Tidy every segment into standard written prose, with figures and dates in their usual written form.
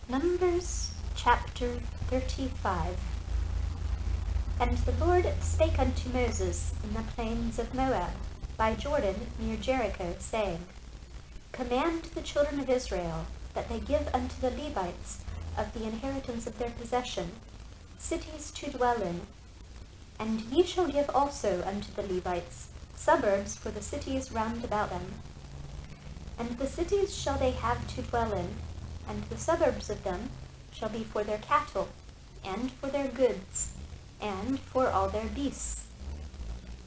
Numbers chapter 35. And the Lord spake unto Moses in the plains of Moab, by Jordan near Jericho, saying, Command the children of Israel that they give unto the Levites of the inheritance of their possession cities to dwell in. And ye shall give also unto the Levites suburbs for the cities round about them. And the cities shall they have to dwell in, and the suburbs of them shall be for their cattle, and for their goods, and for all their beasts.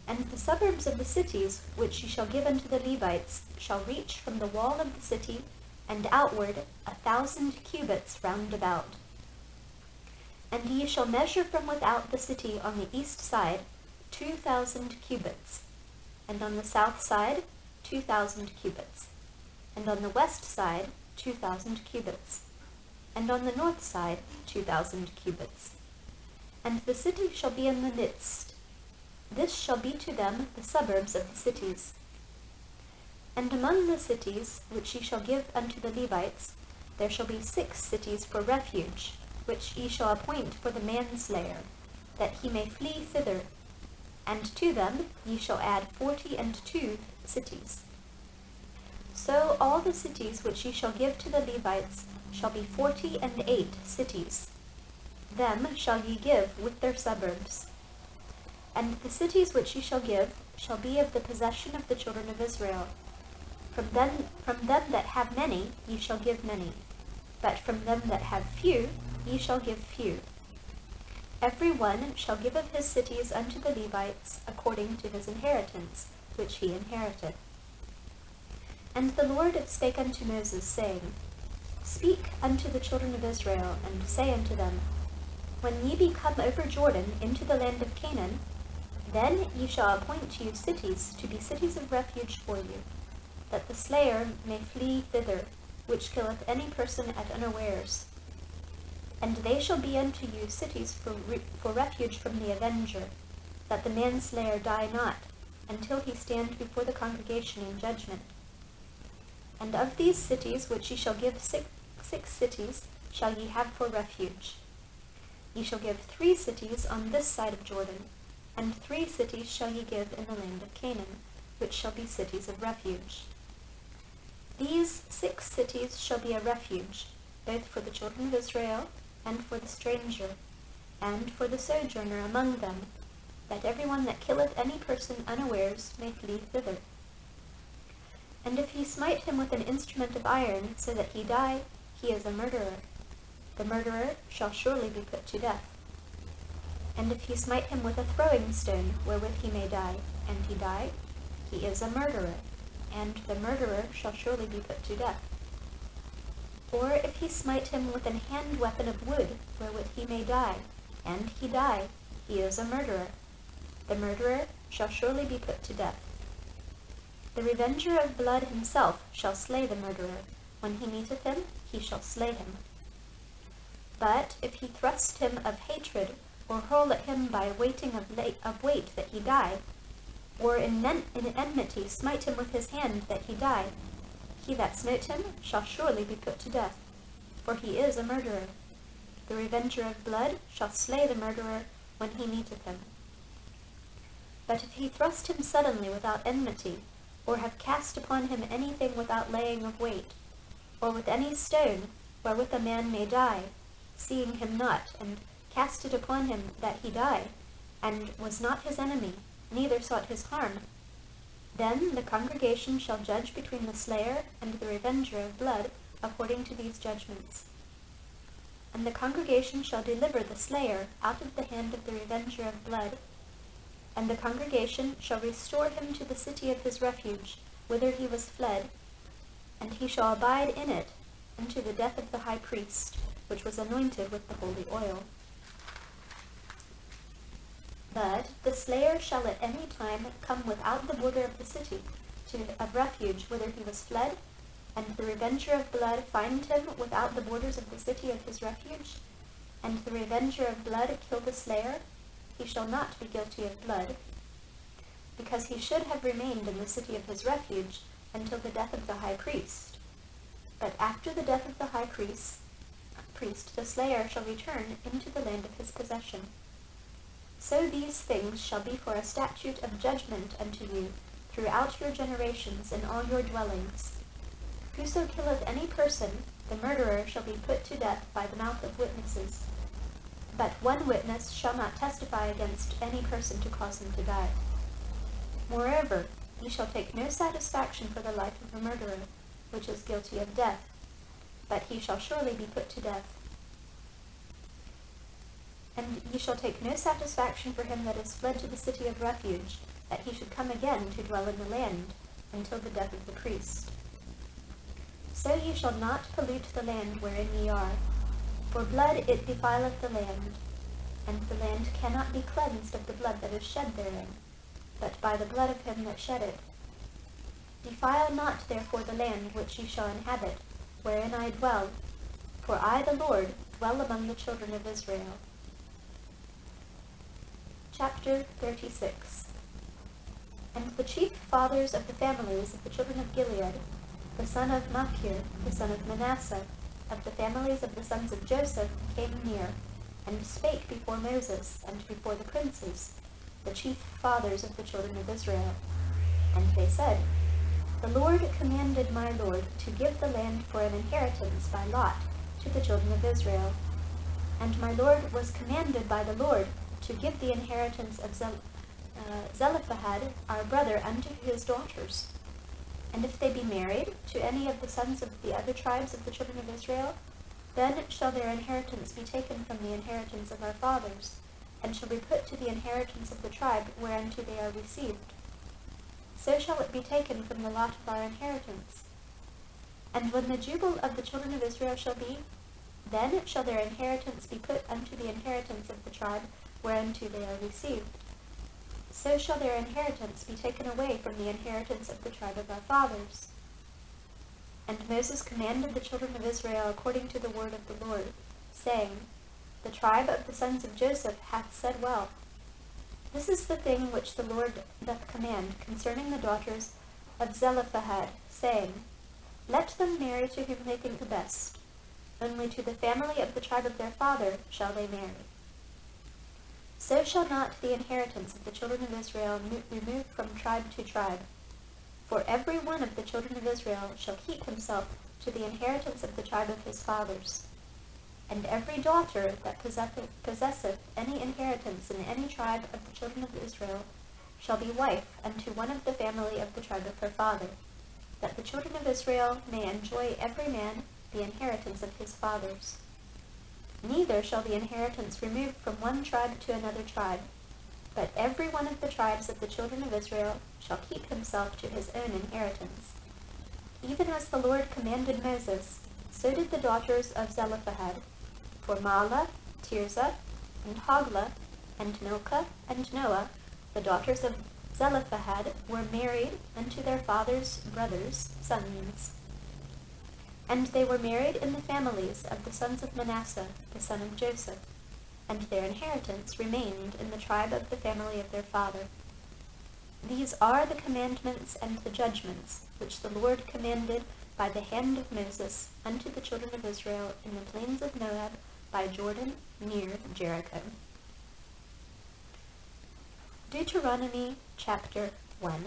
And the suburbs of the cities which ye shall give unto the Levites shall reach from the wall of the city and outward 1,000 cubits round about. And ye shall measure from without the city on the east side 2,000 cubits, and on the south side 2,000 cubits, and on the west side 2,000 cubits, and on the north side 2,000 cubits. And the city shall be in the midst. This shall be to them the suburbs of the cities. And among the cities which ye shall give unto the Levites, there shall be 6 cities for refuge, which ye shall appoint for the manslayer, that he may flee thither. And to them ye shall add 42 cities. So all the cities which ye shall give to the Levites shall be 48 cities. Them shall ye give with their suburbs. And the cities which ye shall give shall be of the possession of the children of Israel. From them that have many ye shall give many, but from them that have few ye shall give few. Every one shall give of his cities unto the Levites according to his inheritance, which he inherited. And the Lord spake unto Moses, saying, Speak unto the children of Israel, and say unto them, When ye be come over Jordan into the land of Canaan, then ye shall appoint to you cities to be cities of refuge for you, that the slayer may flee thither, which killeth any person at unawares. And they shall be unto you cities for refuge from the avenger, that the manslayer die not, until he stand before the congregation in judgment. And of these cities which ye shall give 6 cities shall ye have for refuge. Ye shall give 3 cities on this side of Jordan, and 3 cities shall ye give in the land of Canaan, which shall be cities of refuge. These 6 cities shall be a refuge, both for the children of Israel, and for the stranger, and for the sojourner among them, that every one that killeth any person unawares may flee thither. And if he smite him with an instrument of iron, so that he die, he is a murderer. The murderer shall surely be put to death. And if he smite him with a throwing stone, wherewith he may die, and he die, he is a murderer, and the murderer shall surely be put to death. Or if he smite him with an hand weapon of wood, wherewith he may die, and he die, he is a murderer. The murderer shall surely be put to death. The revenger of blood himself shall slay the murderer. When he meeteth him, he shall slay him. But if he thrust him of hatred, or hurl at him by weighting of weight that he die, or in enmity smite him with his hand that he die, he that smote him shall surely be put to death, for he is a murderer. The revenger of blood shall slay the murderer when he meeteth him. But if he thrust him suddenly without enmity, or have cast upon him anything without laying of weight, or with any stone, wherewith a man may die, seeing him not, and cast it upon him that he die, and was not his enemy, neither sought his harm, then the congregation shall judge between the slayer and the revenger of blood according to these judgments. And the congregation shall deliver the slayer out of the hand of the revenger of blood, and the congregation shall restore him to the city of his refuge, whither he was fled, and he shall abide in it unto the death of the high priest, which was anointed with the holy oil. But the slayer shall at any time come without the border of the city of refuge whither he was fled, and the revenger of blood find him without the borders of the city of his refuge, and the revenger of blood kill the slayer, he shall not be guilty of blood, because he should have remained in the city of his refuge until the death of the high priest. But after the death of the high priest, the slayer, shall return into the land of his possession. So these things shall be for a statute of judgment unto you throughout your generations in all your dwellings. Whoso killeth any person, the murderer shall be put to death by the mouth of witnesses. But one witness shall not testify against any person to cause him to die. Moreover, ye shall take no satisfaction for the life of a murderer, which is guilty of death, but he shall surely be put to death. And ye shall take no satisfaction for him that is fled to the city of refuge, that he should come again to dwell in the land, until the death of the priest. So ye shall not pollute the land wherein ye are, for blood it defileth the land, and the land cannot be cleansed of the blood that is shed therein, but by the blood of him that shed it. Defile not therefore the land which ye shall inhabit, wherein I dwell, for I the Lord dwell among the children of Israel. Chapter 36. And the chief fathers of the families of the children of Gilead, the son of Machir, the son of Manasseh, of the families of the sons of Joseph, came near, and spake before Moses, and before the princes, the chief fathers of the children of Israel. And they said, The Lord commanded my Lord to give the land for an inheritance by lot to the children of Israel. And my Lord was commanded by the Lord to give the inheritance of Zelophehad, our brother, unto his daughters. And if they be married to any of the sons of the other tribes of the children of Israel, then shall their inheritance be taken from the inheritance of our fathers, and shall be put to the inheritance of the tribe whereunto they are received. So shall it be taken from the lot of our inheritance. And when the jubile of the children of Israel shall be, then shall their inheritance be put unto the inheritance of the tribe whereunto they are received. So shall their inheritance be taken away from the inheritance of the tribe of our fathers. And Moses commanded the children of Israel according to the word of the Lord, saying, The tribe of the sons of Joseph hath said well. This is the thing which the Lord doth command concerning the daughters of Zelophehad, saying, Let them marry to whom they think the best. Only to the family of the tribe of their father shall they marry. So shall not the inheritance of the children of Israel remove from tribe to tribe. For every one of the children of Israel shall keep himself to the inheritance of the tribe of his fathers. And every daughter that possesseth any inheritance in any tribe of the children of Israel shall be wife unto one of the family of the tribe of her father, that the children of Israel may enjoy every man the inheritance of his fathers. Neither shall the inheritance remove from one tribe to another tribe, but every one of the tribes of the children of Israel shall keep himself to his own inheritance. Even as the Lord commanded Moses, so did the daughters of Zelophehad. For Mahlah, Tirzah, and Hoglah, and Milcah, and Noah, the daughters of Zelophehad, were married unto their father's brothers' sons. And they were married in the families of the sons of Manasseh, the son of Joseph, and their inheritance remained in the tribe of the family of their father. These are the commandments and the judgments which the Lord commanded by the hand of Moses unto the children of Israel in the plains of Moab by Jordan near Jericho. Deuteronomy chapter 1.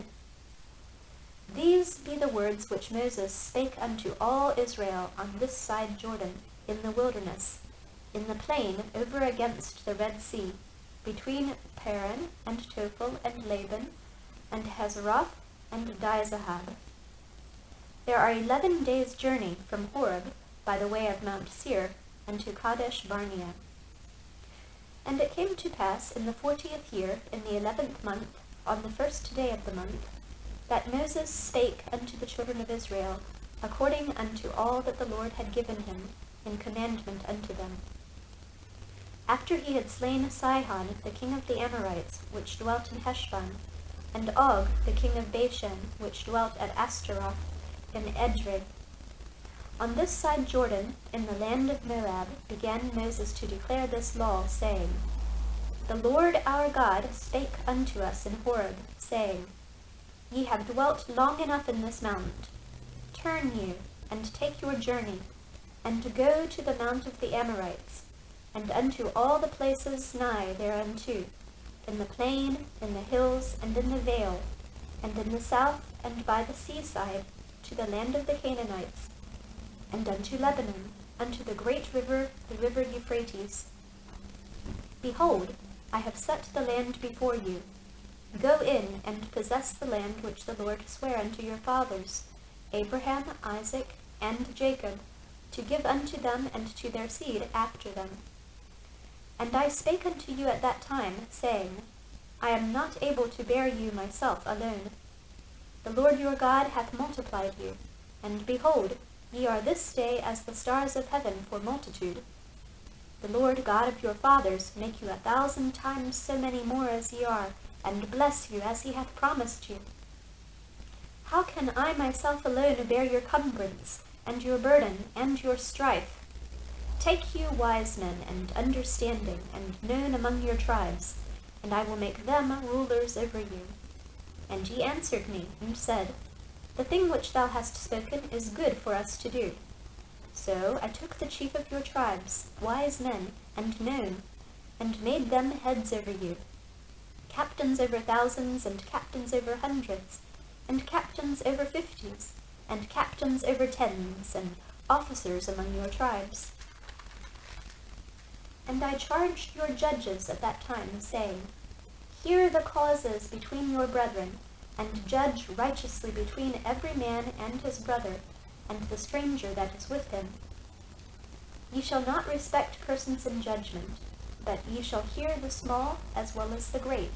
These be the words which Moses spake unto all Israel on this side Jordan, in the wilderness, in the plain over against the Red Sea, between Paran and Tophel and Laban, and Hazeroth and Dizahab. There are 11 days' journey from Horeb by the way of Mount Seir unto Kadesh Barnea. And it came to pass in the 40th year, in the 11th month, on the first day of the month, that Moses spake unto the children of Israel, according unto all that the Lord had given him in commandment unto them. After he had slain Sihon, the king of the Amorites, which dwelt in Heshbon, and Og, the king of Bashan, which dwelt at Ashtaroth in Edrei. On this side Jordan, in the land of Moab, began Moses to declare this law, saying, The Lord our God spake unto us in Horeb, saying, Ye have dwelt long enough in this mount. Turn you, and take your journey, and go to the mount of the Amorites, and unto all the places nigh thereunto, in the plain, in the hills, and in the vale, and in the south, and by the seaside, to the land of the Canaanites, and unto Lebanon, unto the great river, the river Euphrates. Behold, I have set the land before you. Go in and possess the land which the Lord sware unto your fathers, Abraham, Isaac, and Jacob, to give unto them and to their seed after them. And I spake unto you at that time, saying, I am not able to bear you myself alone. The Lord your God hath multiplied you, and behold, ye are this day as the stars of heaven for multitude. The Lord God of your fathers make you 1,000 times so many more as ye are, and bless you as he hath promised you. How can I myself alone bear your cumbrance, and your burden, and your strife? Take you wise men, and understanding, and known among your tribes, and I will make them rulers over you. And ye answered me, and said, The thing which thou hast spoken is good for us to do. So I took the chief of your tribes, wise men, and known, and made them heads over you, captains over thousands, and captains over hundreds, and captains over 50s, and captains over 10s, and officers among your tribes. And I charged your judges at that time, saying, Hear the causes between your brethren, and judge righteously between every man and his brother, and the stranger that is with him. Ye shall not respect persons in judgment, but ye shall hear the small as well as the great.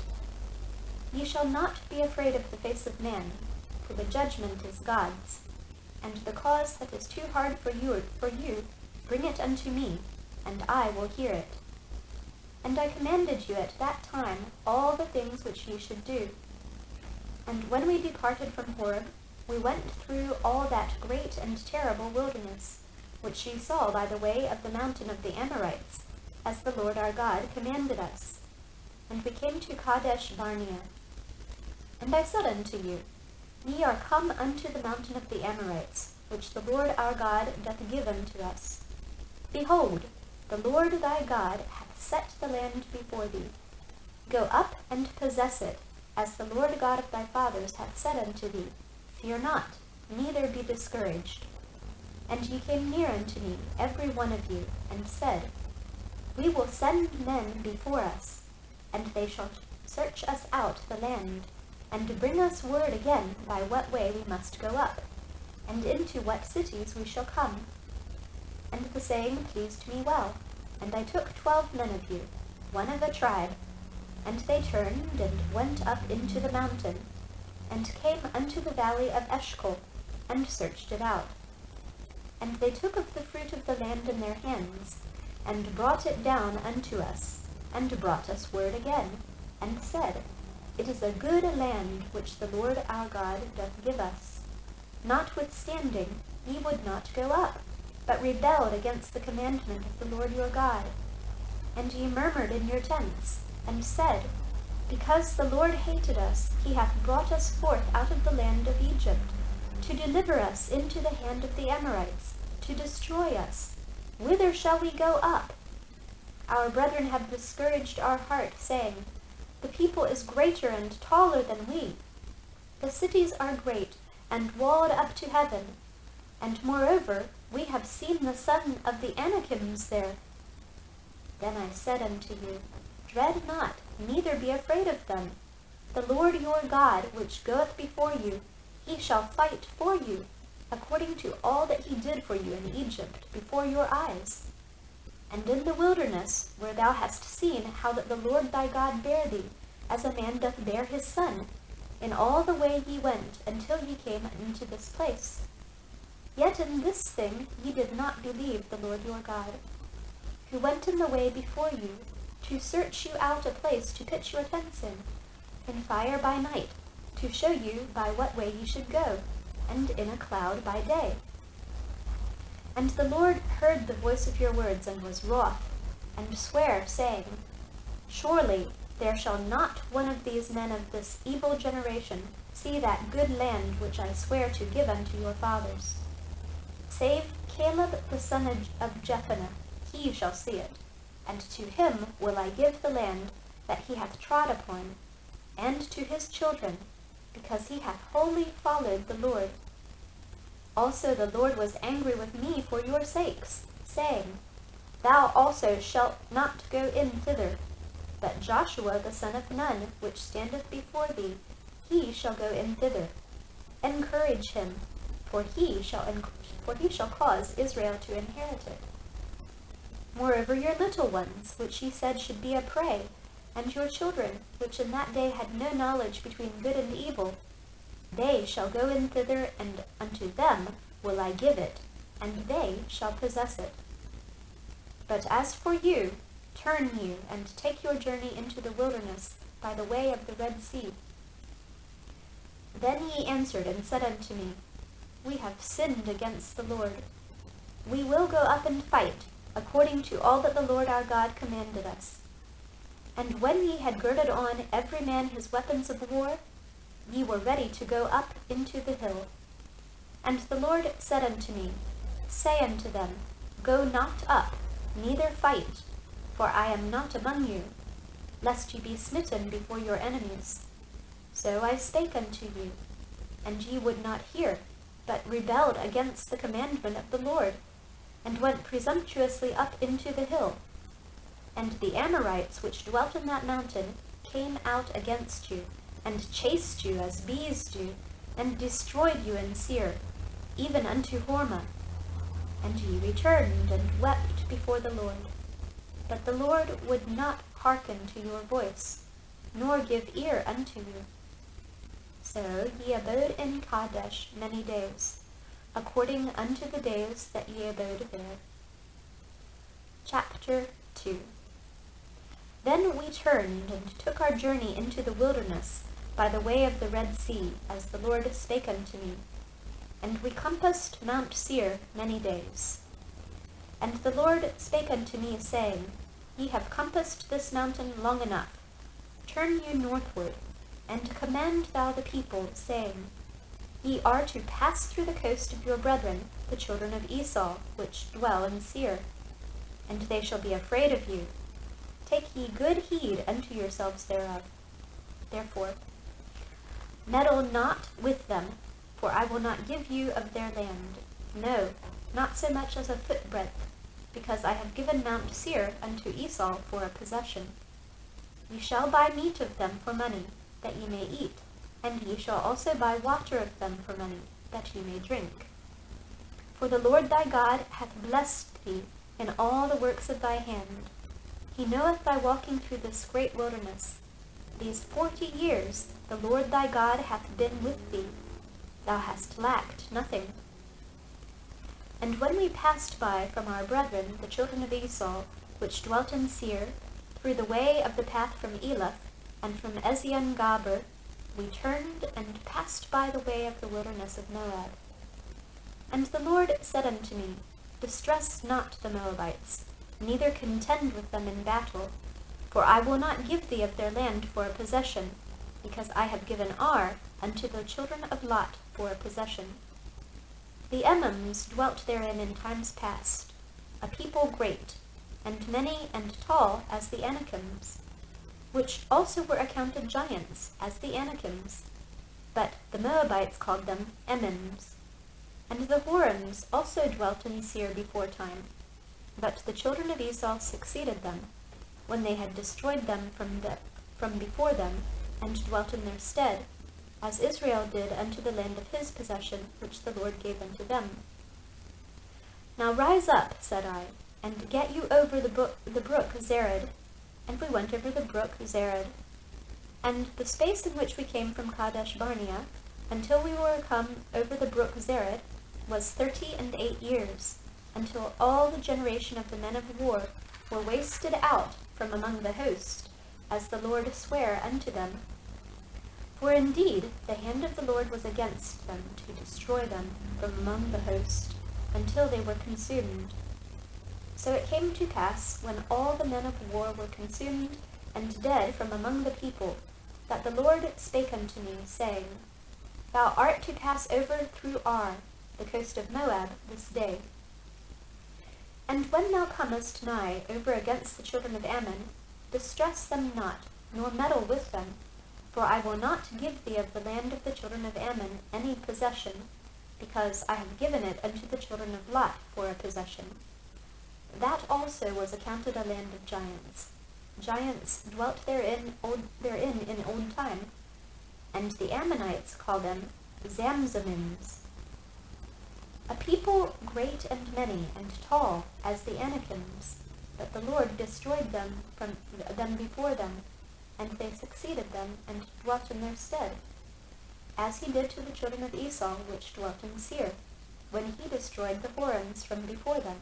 Ye shall not be afraid of the face of man, for the judgment is God's. And the cause that is too hard for you, bring it unto me, and I will hear it. And I commanded you at that time all the things which ye should do. And when we departed from Horeb, we went through all that great and terrible wilderness, which ye saw by the way of the mountain of the Amorites, as the Lord our God commanded us. And we came to Kadesh Barnea. And I said unto you, Ye are come unto the mountain of the Amorites, which the Lord our God doth give unto us. Behold, the Lord thy God hath set the land before thee. Go up and possess it, as the Lord God of thy fathers hath said unto thee. Fear not, neither be discouraged. And ye came near unto me, every one of you, and said, We will send men before us, and they shall search us out the land, and bring us word again by what way we must go up, and into what cities we shall come. And the saying pleased me well, and I took 12 men of you, one of a tribe, and they turned and went up into the mountain, and came unto the valley of Eshcol, and searched it out. And they took of the fruit of the land in their hands, and brought it down unto us, and brought us word again, and said, It is a good land which the Lord our God doth give us. Notwithstanding, ye would not go up, but rebelled against the commandment of the Lord your God. And ye murmured in your tents, and said, Because the Lord hated us, he hath brought us forth out of the land of Egypt, to deliver us into the hand of the Amorites, to destroy us. Whither shall we go up? Our brethren have discouraged our heart, saying, The people is greater and taller than we. The cities are great, and walled up to heaven. And moreover, we have seen the son of the Anakims there. Then I said unto you, Dread not, neither be afraid of them. The Lord your God, which goeth before you, he shall fight for you, according to all that he did for you in Egypt before your eyes. And in the wilderness, where thou hast seen how that the Lord thy God bare thee, as a man doth bear his son, in all the way ye went, until ye came into this place. Yet in this thing ye did not believe the Lord your God, who went in the way before you, to search you out a place to pitch your tents in fire by night, to show you by what way ye should go, and in a cloud by day. And the Lord heard the voice of your words, and was wroth, and sware, saying, Surely there shall not one of these men of this evil generation see that good land which I swear to give unto your fathers. save Caleb the son of Jephunneh, he shall see it, and to him will I give the land that he hath trod upon, and to his children, because he hath wholly followed the Lord. Also the Lord was angry with me for your sakes, saying, Thou also shalt not go in thither, but Joshua the son of Nun, which standeth before thee, he shall go in thither. Encourage him, for he shall cause Israel to inherit it. Moreover, your little ones, which ye said should be a prey, and your children, which in that day had no knowledge between good and evil, they shall go in thither, and unto them will I give it, and they shall possess it. But as for you, turn you, and take your journey into the wilderness by the way of the Red Sea. Then ye answered and said unto me, We have sinned against the Lord. We will go up and fight, according to all that the Lord our God commanded us. And when ye had girded on every man his weapons of war, ye were ready to go up into the hill. And the Lord said unto me, Say unto them, Go not up, neither fight, for I am not among you, lest ye be smitten before your enemies. So I spake unto you, and ye would not hear, but rebelled against the commandment of the Lord, and went presumptuously up into the hill. And the Amorites which dwelt in that mountain came out against you, and chased you as bees do, and destroyed you in Seir, even unto Hormah. And ye returned and wept before the Lord. But the Lord would not hearken to your voice, nor give ear unto you. So ye abode in Kadesh many days, according unto the days that ye abode there. Chapter 2. Then we turned and took our journey into the wilderness by the way of the Red Sea, as the Lord spake unto me. And we compassed Mount Seir many days. And the Lord spake unto me, saying, Ye have compassed this mountain long enough. Turn you northward, and command thou the people, saying, Ye are to pass through the coast of your brethren, the children of Esau, which dwell in Seir. And they shall be afraid of you. Take ye good heed unto yourselves thereof. Therefore, meddle not with them, for I will not give you of their land, no, not so much as a footbreadth, because I have given Mount Seir unto Esau for a possession. Ye shall buy meat of them for money, that ye may eat, and ye shall also buy water of them for money, that ye may drink. For the Lord thy God hath blessed thee in all the works of thy hand. He knoweth thy walking through this great wilderness. These 40 years the Lord thy God hath been with thee. Thou hast lacked nothing. And when we passed by from our brethren, the children of Esau, which dwelt in Seir, through the way of the path from Elath, and from Ezion-Gaber, we turned and passed by the way of the wilderness of Moab. And the Lord said unto me, Distress not the Moabites, neither contend with them in battle, for I will not give thee of their land for a possession, because I have given Ar unto the children of Lot for a possession. The Emims dwelt therein in times past, a people great, and many and tall as the Anakims, which also were accounted giants as the Anakims, but the Moabites called them Emims. And the Horims also dwelt in Seir before time, but the children of Esau succeeded them, when they had destroyed them from before them, and dwelt in their stead, as Israel did unto the land of his possession, which the Lord gave unto them. Now rise up, said I, and get you over the brook Zered. And we went over the brook Zered. And the space in which we came from Kadesh Barnea, until we were come over the brook Zered, was 38 years, until all the generation of the men of war were wasted out from among the host, as the Lord sware unto them. For indeed the hand of the Lord was against them, to destroy them from among the host, until they were consumed. So it came to pass, when all the men of war were consumed and dead from among the people, that the Lord spake unto me, saying, Thou art to pass over through Ar, the coast of Moab, this day. And when thou comest nigh over against the children of Ammon, distress them not, nor meddle with them, for I will not give thee of the land of the children of Ammon any possession, because I have given it unto the children of Lot for a possession. That also was accounted a land of giants. Giants dwelt therein in old time, and the Ammonites call them Zamzummims. A people great and many and tall as the Anakims, but the Lord destroyed them before them, and they succeeded them and dwelt in their stead, as he did to the children of Esau which dwelt in Seir, when he destroyed the Horims from before them,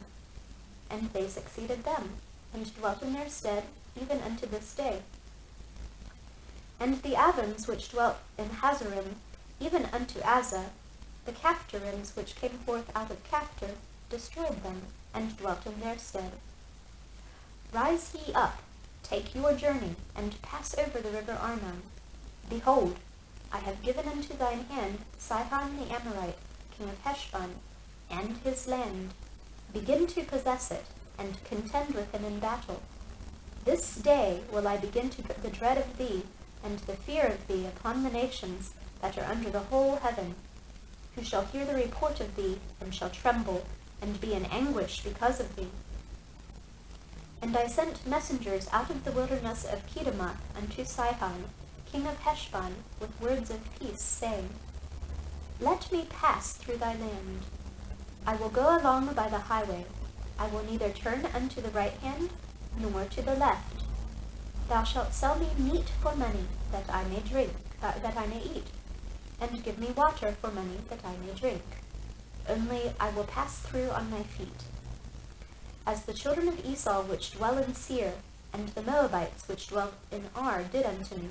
and they succeeded them, and dwelt in their stead even unto this day. And the Avans which dwelt in Hazarim, even unto Azza, the Caphtarims which came forth out of Caphtor, destroyed them, and dwelt in their stead. Rise ye up, take your journey, and pass over the river Arnon. Behold, I have given into thine hand Sihon the Amorite, king of Heshbon, and his land. Begin to possess it, and contend with him in battle. This day will I begin to put the dread of thee, and the fear of thee upon the nations that are under the whole heaven, who shall hear the report of thee, and shall tremble, and be in anguish because of thee. And I sent messengers out of the wilderness of Kedemoth unto Sihon, king of Heshbon, with words of peace, saying, Let me pass through thy land. I will go along by the highway. I will neither turn unto the right hand, nor to the left. Thou shalt sell me meat for money, that I may eat, and give me water for money, that I may drink. Only I will pass through on my feet. As the children of Esau which dwell in Seir, and the Moabites which dwell in Ar did unto me,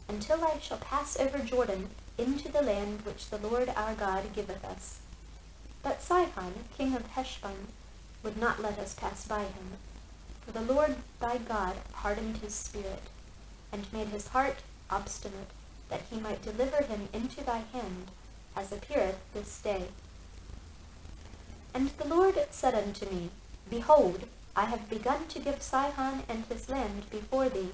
until I shall pass over Jordan into the land which the Lord our God giveth us. But Sihon, king of Heshbon, would not let us pass by him. For the Lord thy God hardened his spirit, and made his heart obstinate, that he might deliver him into thy hand, as appeareth this day. And the Lord said unto me, Behold, I have begun to give Sihon and his land before thee.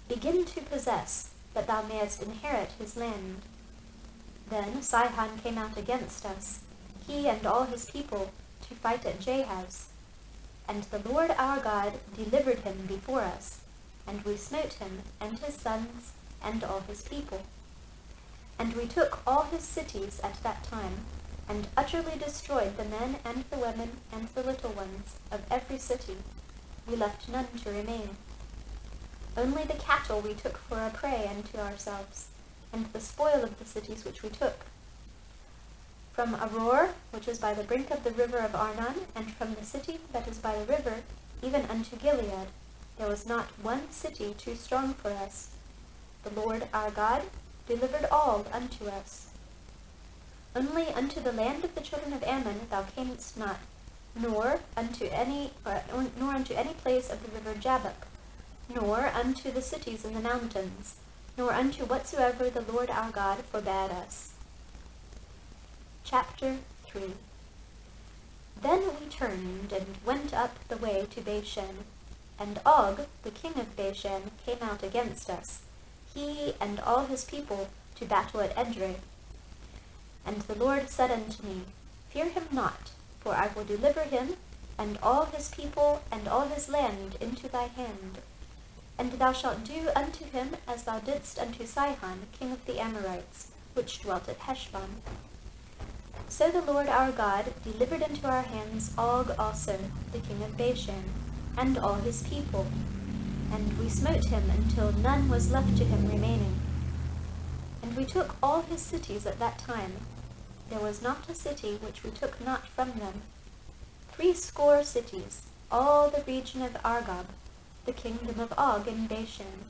Begin to possess, that thou mayest inherit his land. Then Sihon came out against us, he and all his people, to fight at Jahaz. And the Lord our God delivered him before us, and we smote him, and his sons, and all his people. And we took all his cities at that time, and utterly destroyed the men and the women and the little ones of every city. We left none to remain. Only the cattle we took for a prey unto ourselves, and the spoil of the cities which we took. From Aroer, which is by the brink of the river of Arnon, and from the city that is by the river, even unto Gilead, there was not one city too strong for us. The Lord our God delivered all unto us. Only unto the land of the children of Ammon thou camest not, nor unto any place of the river Jabbok, nor unto the cities in the mountains, nor unto whatsoever the Lord our God forbade us. Chapter 3. Then we turned and went up the way to Bashan, and Og, the king of Bashan, came out against us, he and all his people, to battle at Edrei. And the Lord said unto me, Fear him not, for I will deliver him, and all his people, and all his land into thy hand. And thou shalt do unto him as thou didst unto Sihon, king of the Amorites, which dwelt at Heshbon. So the Lord our God delivered into our hands Og also, the king of Bashan, and all his people. And we smote him until none was left to him remaining. And we took all his cities at that time. There was not a city which we took not from them. 80 cities, all the region of Argob, the kingdom of Og in Bashan.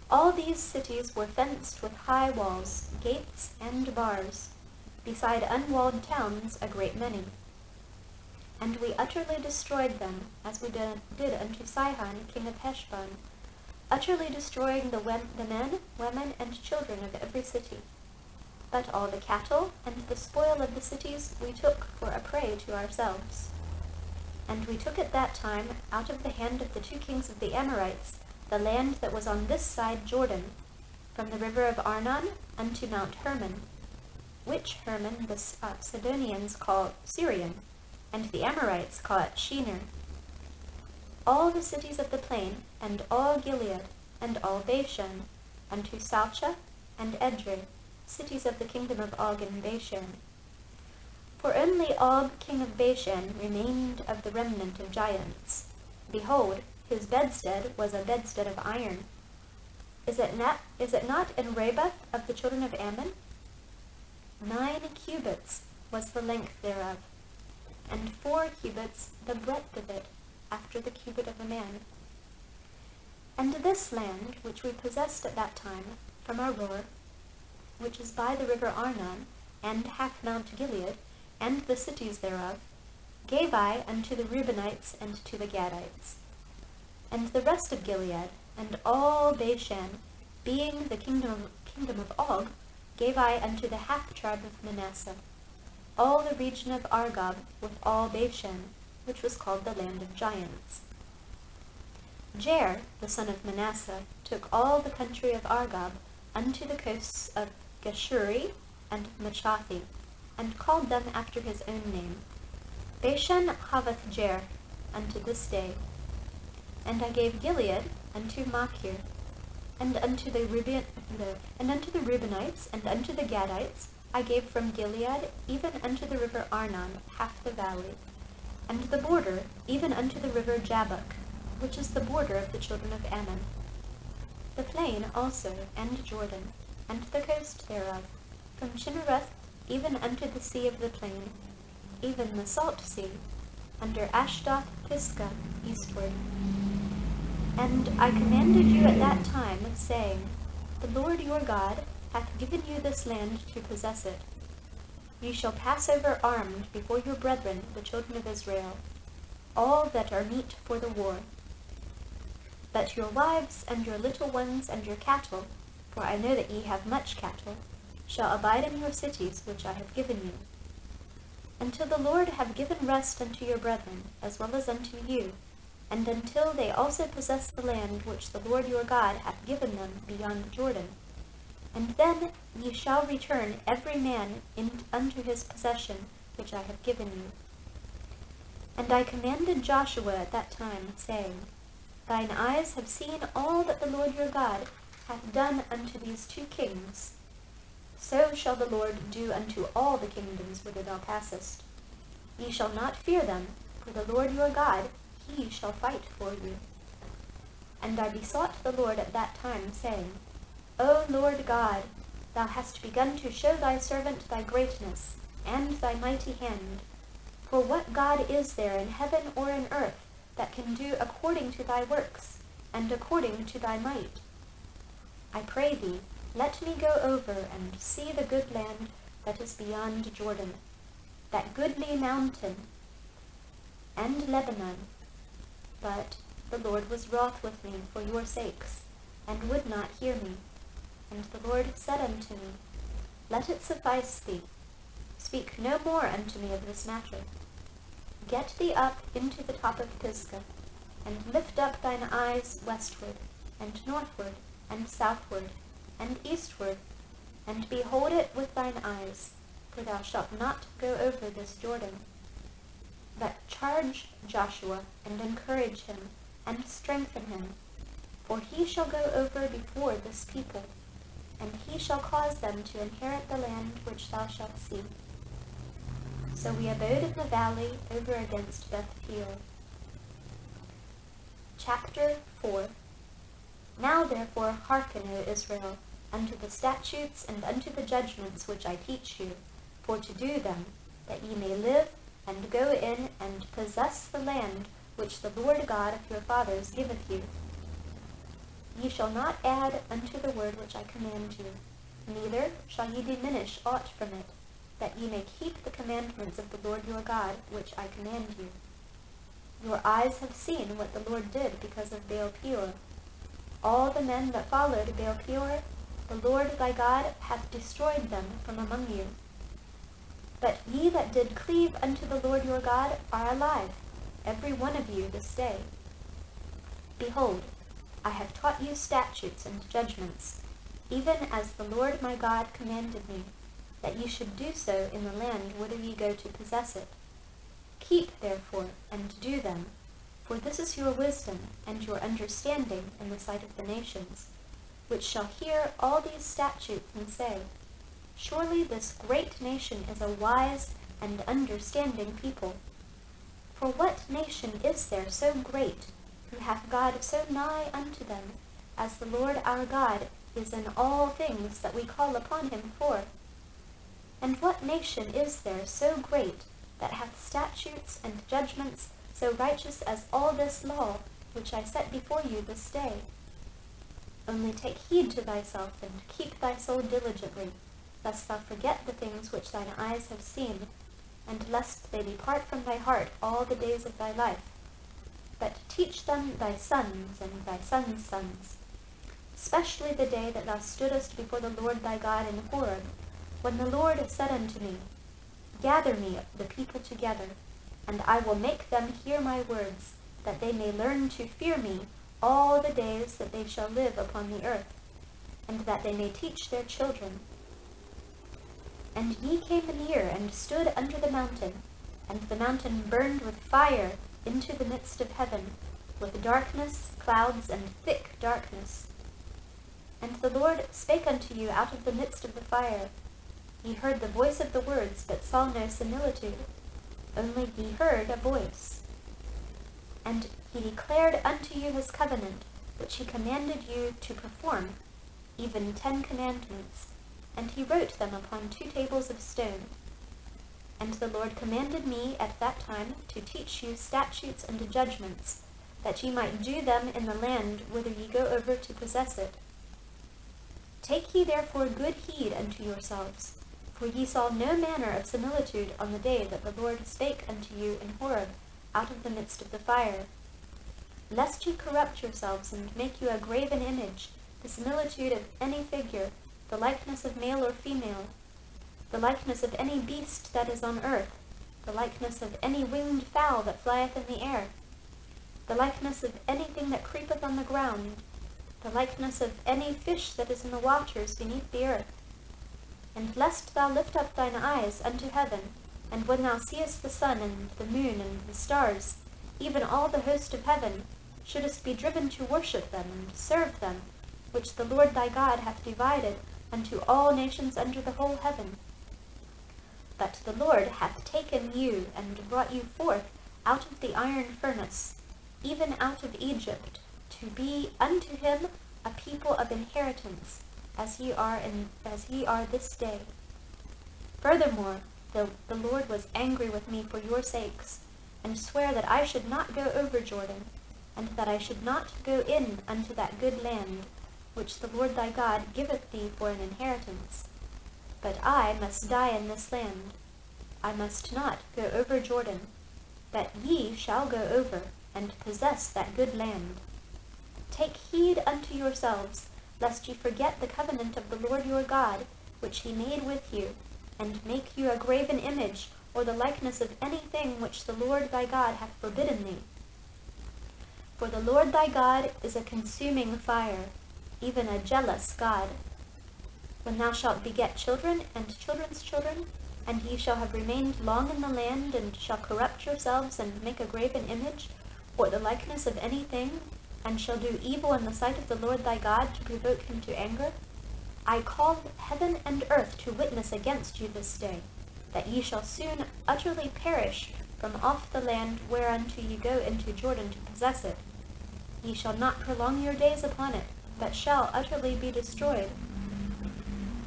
All these cities were fenced with high walls, gates, and bars, beside unwalled towns a great many. And we utterly destroyed them, as we did unto Sihon, king of Heshbon, utterly destroying the men, women, and children of every city. but all the cattle and the spoil of the cities we took for a prey to ourselves. And we took at that time out of the hand of the 2 kings of the Amorites the land that was on this side Jordan, from the river of Arnon unto Mount Hermon, which Hermon the Sidonians call Syrian, and the Amorites call it Shinar. All the cities of the plain, and all Gilead, and all Bashan, unto Salcha and Edrei, cities of the kingdom of Og and Bashan. For only Og king of Bashan remained of the remnant of giants. Behold, his bedstead was a bedstead of iron. Is it not in Rabbah of the children of Ammon? 9 cubits was the length thereof, and 4 cubits the breadth of it, after the cubit of a man. And this land, which we possessed at that time, from Aroer, which is by the river Arnon, and half Mount Gilead, and the cities thereof, gave I unto the Reubenites and to the Gadites. And the rest of Gilead, and all Bashan, being the kingdom of Og, gave I unto the half tribe of Manasseh, all the region of Argob with all Bashan, which was called the land of giants. Jair, the son of Manasseh, took all the country of Argob unto the coasts of Geshuri and Machathi, and called them after his own name. Bashan haveth Jair unto this day. And I gave Gilead unto Machir, and unto the Reubenites, and unto the Gadites I gave from Gilead even unto the river Arnon half the valley, and the border even unto the river Jabbok, which is the border of the children of Ammon. The plain also, and Jordan, and the coast thereof, from Chinnereth even unto the sea of the plain, even the salt sea, under Ashdoth Pisgah eastward. And I commanded you at that time, saying, The Lord your God hath given you this land to possess it. Ye shall pass over armed before your brethren, the children of Israel, all that are meet for the war. But your wives and your little ones and your cattle, for I know that ye have much cattle, shall abide in your cities which I have given you, until the Lord have given rest unto your brethren, as well as unto you, and until they also possess the land which the Lord your God hath given them beyond Jordan. And then ye shall return every man unto his possession which I have given you. And I commanded Joshua at that time, saying, Thine eyes have seen all that the Lord your God hath done unto these 2 kings. So shall the Lord do unto all the kingdoms whither thou passest. Ye shall not fear them, for the Lord your God, he shall fight for you. And I besought the Lord at that time, saying, O Lord God, thou hast begun to show thy servant thy greatness, and thy mighty hand. For what God is there in heaven or in earth that can do according to thy works, and according to thy might? I pray thee, let me go over and see the good land that is beyond Jordan, that goodly mountain, and Lebanon. But the Lord was wroth with me for your sakes, and would not hear me. And the Lord said unto me, Let it suffice thee. Speak no more unto me of this matter. Get thee up into the top of Pisgah, and lift up thine eyes westward, and northward, and southward, and eastward, and behold it with thine eyes, for thou shalt not go over this Jordan. But charge Joshua, and encourage him, and strengthen him, for he shall go over before this people, and he shall cause them to inherit the land which thou shalt see. So we abode in the valley over against Beth Peor. Chapter 4. Now therefore hearken, O Israel, unto the statutes and unto the judgments which I teach you, for to do them, that ye may live, and go in and possess the land which the Lord God of your fathers giveth you. Ye shall not add unto the word which I command you, neither shall ye diminish aught from it, that ye may keep the commandments of the Lord your God which I command you. Your eyes have seen what the Lord did because of Baal Peor. All the men that followed Baal Peor, the Lord thy God hath destroyed them from among you. But ye that did cleave unto the Lord your God are alive, every one of you this day. Behold, I have taught you statutes and judgments, even as the Lord my God commanded me, that ye should do so in the land whither ye go to possess it. Keep therefore, and do them, for this is your wisdom and your understanding in the sight of the nations, which shall hear all these statutes and say, Surely this great nation is a wise and understanding people. For what nation is there so great, who hath God so nigh unto them, as the Lord our God is in all things that we call upon him for? And what nation is there so great, that hath statutes and judgments so righteous as all this law, which I set before you this day? Only take heed to thyself, and keep thy soul diligently, lest thou forget the things which thine eyes have seen, and lest they depart from thy heart all the days of thy life. But teach them thy sons and thy sons' sons, especially the day that thou stoodest before the Lord thy God in Horeb, when the Lord said unto me, Gather me the people together, and I will make them hear my words, that they may learn to fear me all the days that they shall live upon the earth, and that they may teach their children. And ye came near and stood under the mountain, and the mountain burned with fire into the midst of heaven, with darkness, clouds, and thick darkness. And the Lord spake unto you out of the midst of the fire. Ye heard the voice of the words, but saw no similitude, only ye heard a voice. And he declared unto you his covenant, which he commanded you to perform, even 10 commandments, and he wrote them upon 2 tables of stone. And the Lord commanded me at that time to teach you statutes and judgments, that ye might do them in the land whither ye go over to possess it. Take ye therefore good heed unto yourselves, for ye saw no manner of similitude on the day that the Lord spake unto you in Horeb out of the midst of the fire, lest ye corrupt yourselves and make you a graven image, the similitude of any figure, the likeness of male or female, the likeness of any beast that is on earth, the likeness of any winged fowl that flieth in the air, the likeness of anything that creepeth on the ground, the likeness of any fish that is in the waters beneath the earth. And lest thou lift up thine eyes unto heaven, and when thou seest the sun and the moon and the stars, even all the host of heaven, shouldest be driven to worship them and serve them, which the Lord thy God hath divided unto all nations under the whole heaven. But the Lord hath taken you and brought you forth out of the iron furnace, even out of Egypt, to be unto him a people of inheritance, as ye are this day. Furthermore, the Lord was angry with me for your sakes, and sware that I should not go over Jordan, and that I should not go in unto that good land, which the Lord thy God giveth thee for an inheritance. But I must die in this land. I must not go over Jordan, but ye shall go over, and possess that good land. Take heed unto yourselves, lest ye forget the covenant of the Lord your God, which he made with you, and make you a graven image, or the likeness of anything which the Lord thy God hath forbidden thee. For the Lord thy God is a consuming fire, even a jealous God. When thou shalt beget children and children's children, and ye shall have remained long in the land, and shall corrupt yourselves, and make a graven image, or the likeness of anything, and shall do evil in the sight of the Lord thy God to provoke him to anger, I call heaven and earth to witness against you this day, that ye shall soon utterly perish from off the land whereunto ye go into Jordan to possess it. Ye shall not prolong your days upon it, but shall utterly be destroyed.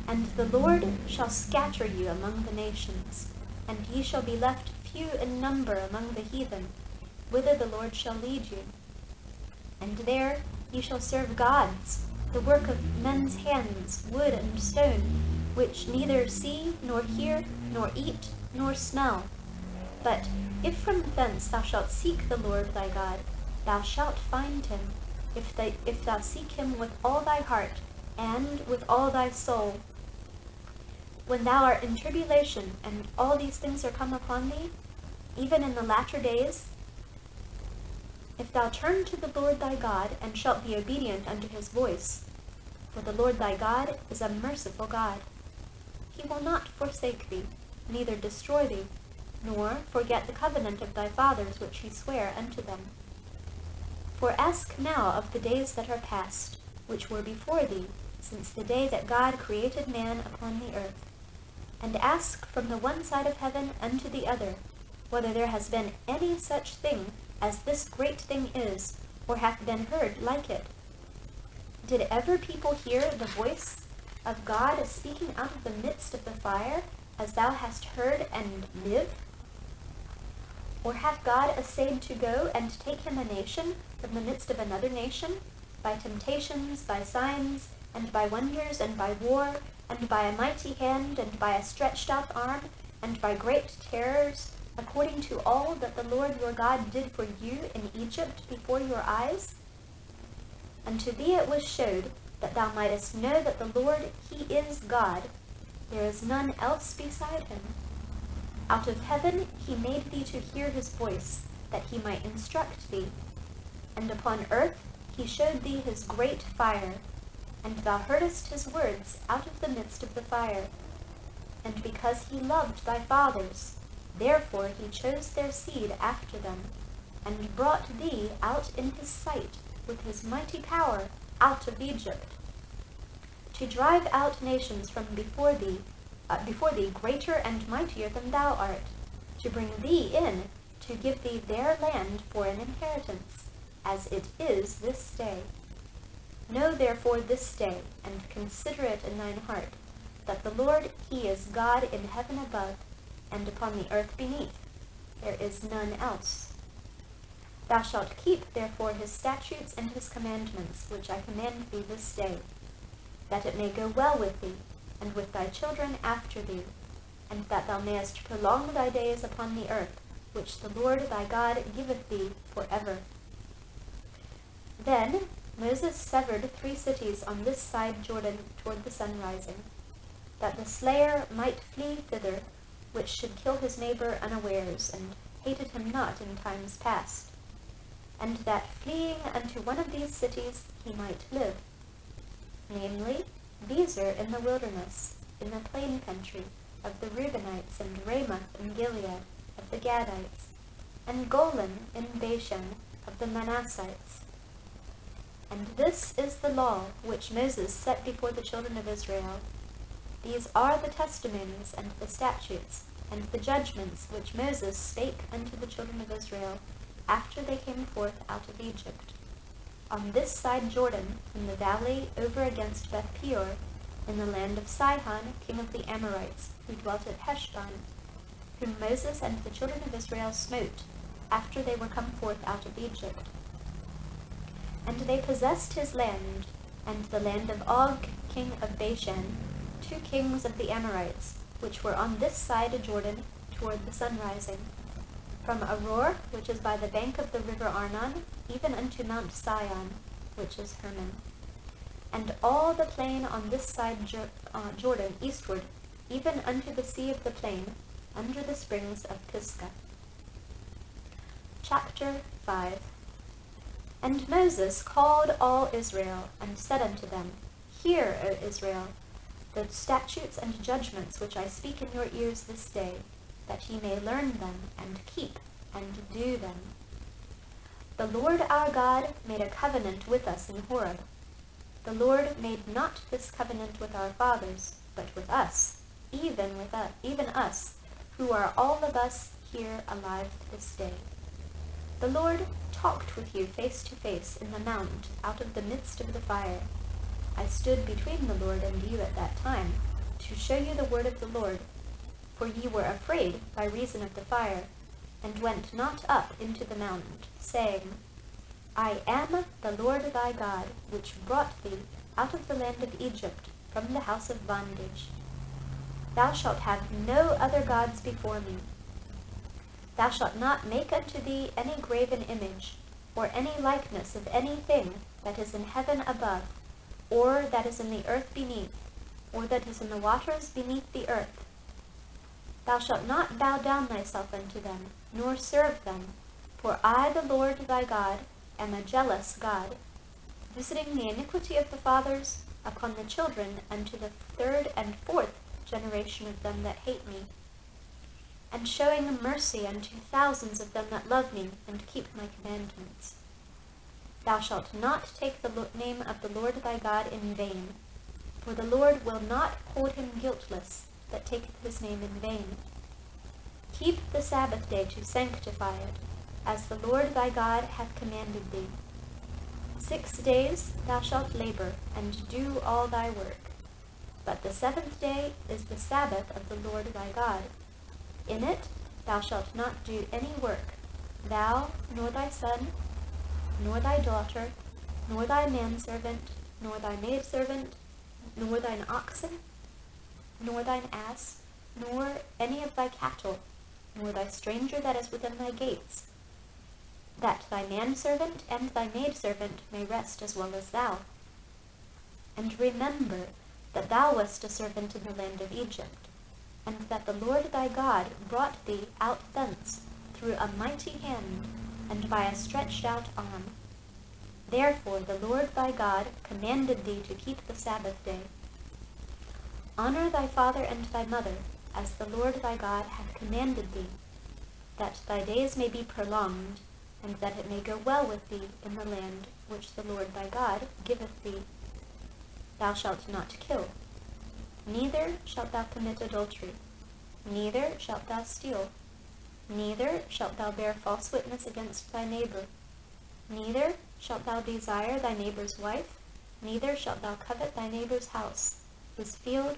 And the Lord shall scatter you among the nations, and ye shall be left few in number among the heathen, whither the Lord shall lead you. And there ye shall serve gods, the work of men's hands, wood and stone, which neither see, nor hear, nor eat, nor smell. But if from thence thou shalt seek the Lord thy God, thou shalt find him, if thou seek him with all thy heart, and with all thy soul. When thou art in tribulation, and all these things are come upon thee, even in the latter days, if thou turn to the Lord thy God, and shalt be obedient unto his voice, for the Lord thy God is a merciful God. He will not forsake thee, neither destroy thee, nor forget the covenant of thy fathers which he sware unto them. For ask now of the days that are past, which were before thee, since the day that God created man upon the earth, and ask from the one side of heaven unto the other, whether there has been any such thing as this great thing is, or hath been heard like it. Did ever people hear the voice of God speaking out of the midst of the fire, as thou hast heard, and live? Or hath God essayed to go and take him a nation from the midst of another nation, by temptations, by signs, and by wonders, and by war, and by a mighty hand, and by a stretched out arm, and by great terrors, according to all that the Lord your God did for you in Egypt before your eyes? Unto thee it was showed, that thou mightest know that the Lord, he is God. There is none else beside him. Out of heaven he made thee to hear his voice, that he might instruct thee. And upon earth he showed thee his great fire, and thou heardest his words out of the midst of the fire. And because he loved thy fathers, therefore he chose their seed after them, and brought thee out in his sight with his mighty power out of Egypt, to drive out nations from before thee greater and mightier than thou art, to bring thee in, to give thee their land for an inheritance, as it is this day. Know therefore this day, and consider it in thine heart, that the Lord he is God in heaven above, and upon the earth beneath. There is none else. Thou shalt keep therefore his statutes and his commandments, which I command thee this day, that it may go well with thee, and with thy children after thee, and that thou mayest prolong thy days upon the earth, which the Lord thy God giveth thee for ever. Then Moses severed 3 cities on this side Jordan toward the sun rising, that the slayer might flee thither, which should kill his neighbor unawares, and hated him not in times past, and that fleeing unto one of these cities he might live, namely, Bezer in the wilderness, in the plain country of the Reubenites, and Ramoth in Gilead of the Gadites, and Golan in Bashan of the Manassites. And this is the law which Moses set before the children of Israel. These are the testimonies, and the statutes, and the judgments which Moses spake unto the children of Israel, after they came forth out of Egypt, on this side Jordan, in the valley over against Beth Peor, in the land of Sihon, king of the Amorites, who dwelt at Heshbon, whom Moses and the children of Israel smote, after they were come forth out of Egypt. And they possessed his land, and the land of Og, king of Bashan, 2 kings of the Amorites, which were on this side of Jordan, toward the sun rising, from Aroer, which is by the bank of the river Arnon, even unto Mount Sion, which is Hermon, and all the plain on this side Jordan eastward, even unto the sea of the plain, under the springs of Pisgah. Chapter 5. And Moses called all Israel, and said unto them, Hear, O Israel, the statutes and judgments which I speak in your ears this day, that ye may learn them, and keep, and do them. The Lord our God made a covenant with us in Horeb. The Lord made not this covenant with our fathers, but with us, even us, who are all of us here alive this day. The Lord talked with you face to face in the mount out of the midst of the fire. I stood between the Lord and you at that time, to show you the word of the Lord, for ye were afraid by reason of the fire, and went not up into the mount, saying, I am the Lord thy God, which brought thee out of the land of Egypt, from the house of bondage. Thou shalt have no other gods before me. Thou shalt not make unto thee any graven image, or any likeness of anything that is in heaven above, or that is in the earth beneath, or that is in the waters beneath the earth. Thou shalt not bow down thyself unto them, nor serve them, for I, the Lord thy God, am a jealous God, visiting the iniquity of the fathers upon the children unto the third and fourth generation of them that hate me, and showing mercy unto thousands of them that love me and keep my commandments. Thou shalt not take the name of the Lord thy God in vain, for the Lord will not hold him guiltless that taketh his name in vain. Keep the Sabbath day to sanctify it, as the Lord thy God hath commanded thee. 6 days thou shalt labor, and do all thy work. But the seventh day is the Sabbath of the Lord thy God. In it thou shalt not do any work, thou, nor thy son, nor thy daughter, nor thy manservant, nor thy maidservant, nor thine oxen, nor thine ass, nor any of thy cattle, nor thy stranger that is within thy gates, that thy manservant and thy maidservant may rest as well as thou. And remember that thou wast a servant in the land of Egypt, and that the Lord thy God brought thee out thence through a mighty hand, and by a stretched out arm. Therefore the Lord thy God commanded thee to keep the Sabbath day. Honor thy father and thy mother, as the Lord thy God hath commanded thee, that thy days may be prolonged, and that it may go well with thee in the land which the Lord thy God giveth thee. Thou shalt not kill, neither shalt thou commit adultery, neither shalt thou steal, neither shalt thou bear false witness against thy neighbor, neither shalt thou desire thy neighbor's wife, neither shalt thou covet thy neighbor's house, his field,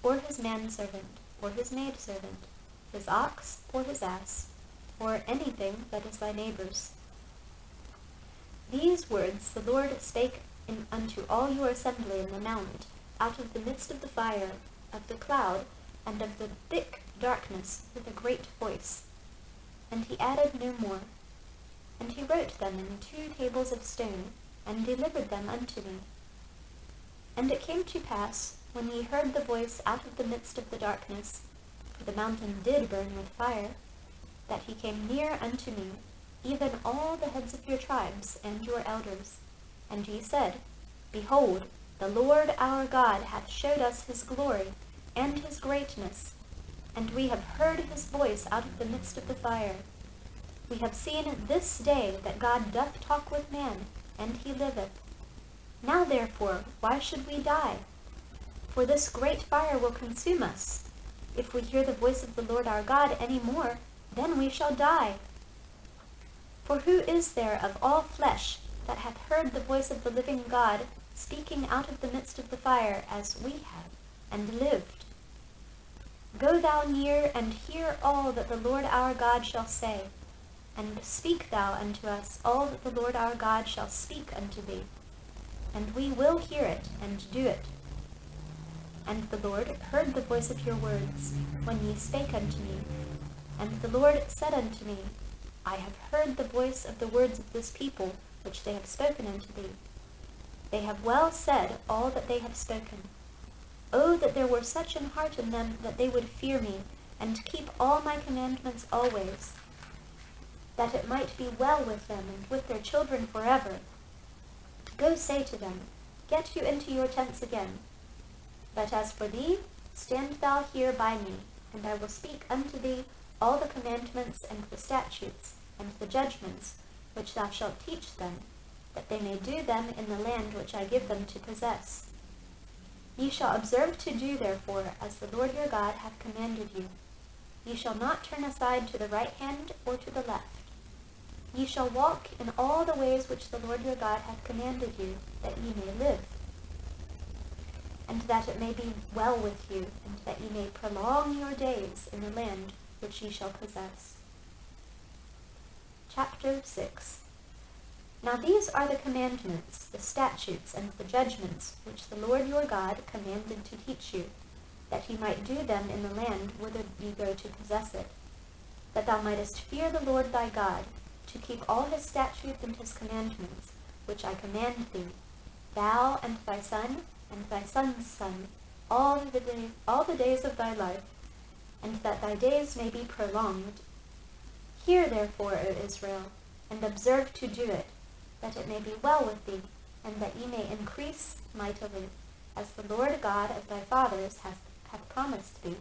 or his manservant, or his maidservant, his ox, or his ass, or anything that is thy neighbor's. These words the Lord spake unto all your assembly in the mount, out of the midst of the fire, of the cloud, and of the thick darkness, with a great voice. And he added no more. And he wrote them in 2 tables of stone, and delivered them unto me. And it came to pass, when ye heard the voice out of the midst of the darkness, for the mountain did burn with fire, that he came near unto me, even all the heads of your tribes and your elders. And ye said, Behold, the Lord our God hath showed us his glory and his greatness, and we have heard his voice out of the midst of the fire. We have seen this day that God doth talk with man, and he liveth. Now therefore, why should we die? For this great fire will consume us. If we hear the voice of the Lord our God any more, then we shall die. For who is there of all flesh that hath heard the voice of the living God speaking out of the midst of the fire as we have, and lived? Go thou near and hear all that the Lord our God shall say, and speak thou unto us all that the Lord our God shall speak unto thee, and we will hear it and do it. And the Lord heard the voice of your words, when ye spake unto me. And the Lord said unto me, I have heard the voice of the words of this people, which they have spoken unto thee. They have well said all that they have spoken. Oh, that there were such an heart in them that they would fear me, and keep all my commandments always, that it might be well with them and with their children forever. Go say to them, Get you into your tents again. But as for thee, stand thou here by me, and I will speak unto thee all the commandments and the statutes and the judgments which thou shalt teach them, that they may do them in the land which I give them to possess. Ye shall observe to do therefore as the Lord your God hath commanded you. Ye shall not turn aside to the right hand or to the left. Ye shall walk in all the ways which the Lord your God hath commanded you, that ye may live, and that it may be well with you, and that ye may prolong your days in the land which ye shall possess. Chapter 6. Now these are the commandments, the statutes, and the judgments, which the Lord your God commanded to teach you, that ye might do them in the land whither ye go to possess it, that thou mightest fear the Lord thy God, to keep all his statutes and his commandments, which I command thee, thou and thy son's son, all the days of thy life, and that thy days may be prolonged. Hear therefore, O Israel, and observe to do it, that it may be well with thee, and that ye may increase mightily, as the Lord God of thy fathers hath promised thee,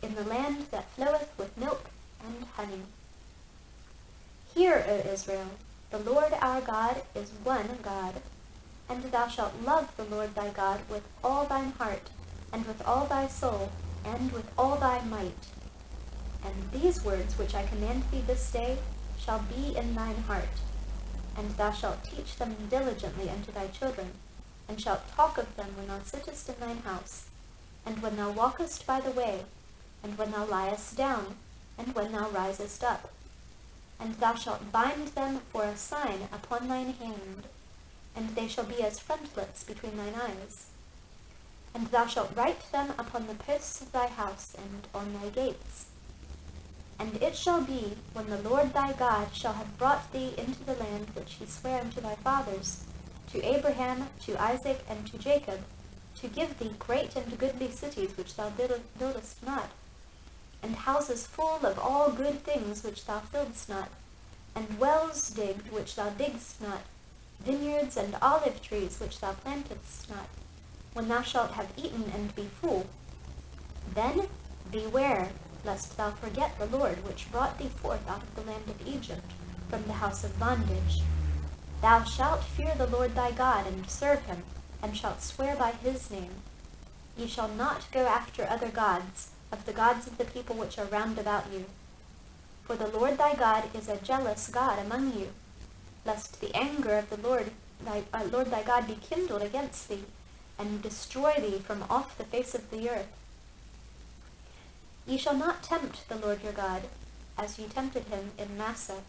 in the land that floweth with milk and honey. Hear, O Israel, the Lord our God is one God, and thou shalt love the Lord thy God with all thine heart, and with all thy soul, and with all thy might. And these words which I command thee this day shall be in thine heart, and thou shalt teach them diligently unto thy children, and shalt talk of them when thou sittest in thine house, and when thou walkest by the way, and when thou liest down, and when thou risest up. And thou shalt bind them for a sign upon thine hand, and they shall be as frontlets between thine eyes. And thou shalt write them upon the posts of thy house and on thy gates. And it shall be, when the Lord thy God shall have brought thee into the land which he sware unto thy fathers, to Abraham, to Isaac, and to Jacob, to give thee great and goodly cities which thou buildest not, and houses full of all good things which thou filledst not, and wells digged which thou diggedst not, vineyards and olive trees which thou plantedst not, when thou shalt have eaten and be full. Then beware, lest thou forget the Lord which brought thee forth out of the land of Egypt, from the house of bondage. Thou shalt fear the Lord thy God, and serve him, and shalt swear by his name. Ye shall not go after other gods, of the gods of the people which are round about you. For the Lord thy God is a jealous God among you, lest the anger of the Lord thy God be kindled against thee, and destroy thee from off the face of the earth. Ye shall not tempt the Lord your God, as ye tempted him in Massah.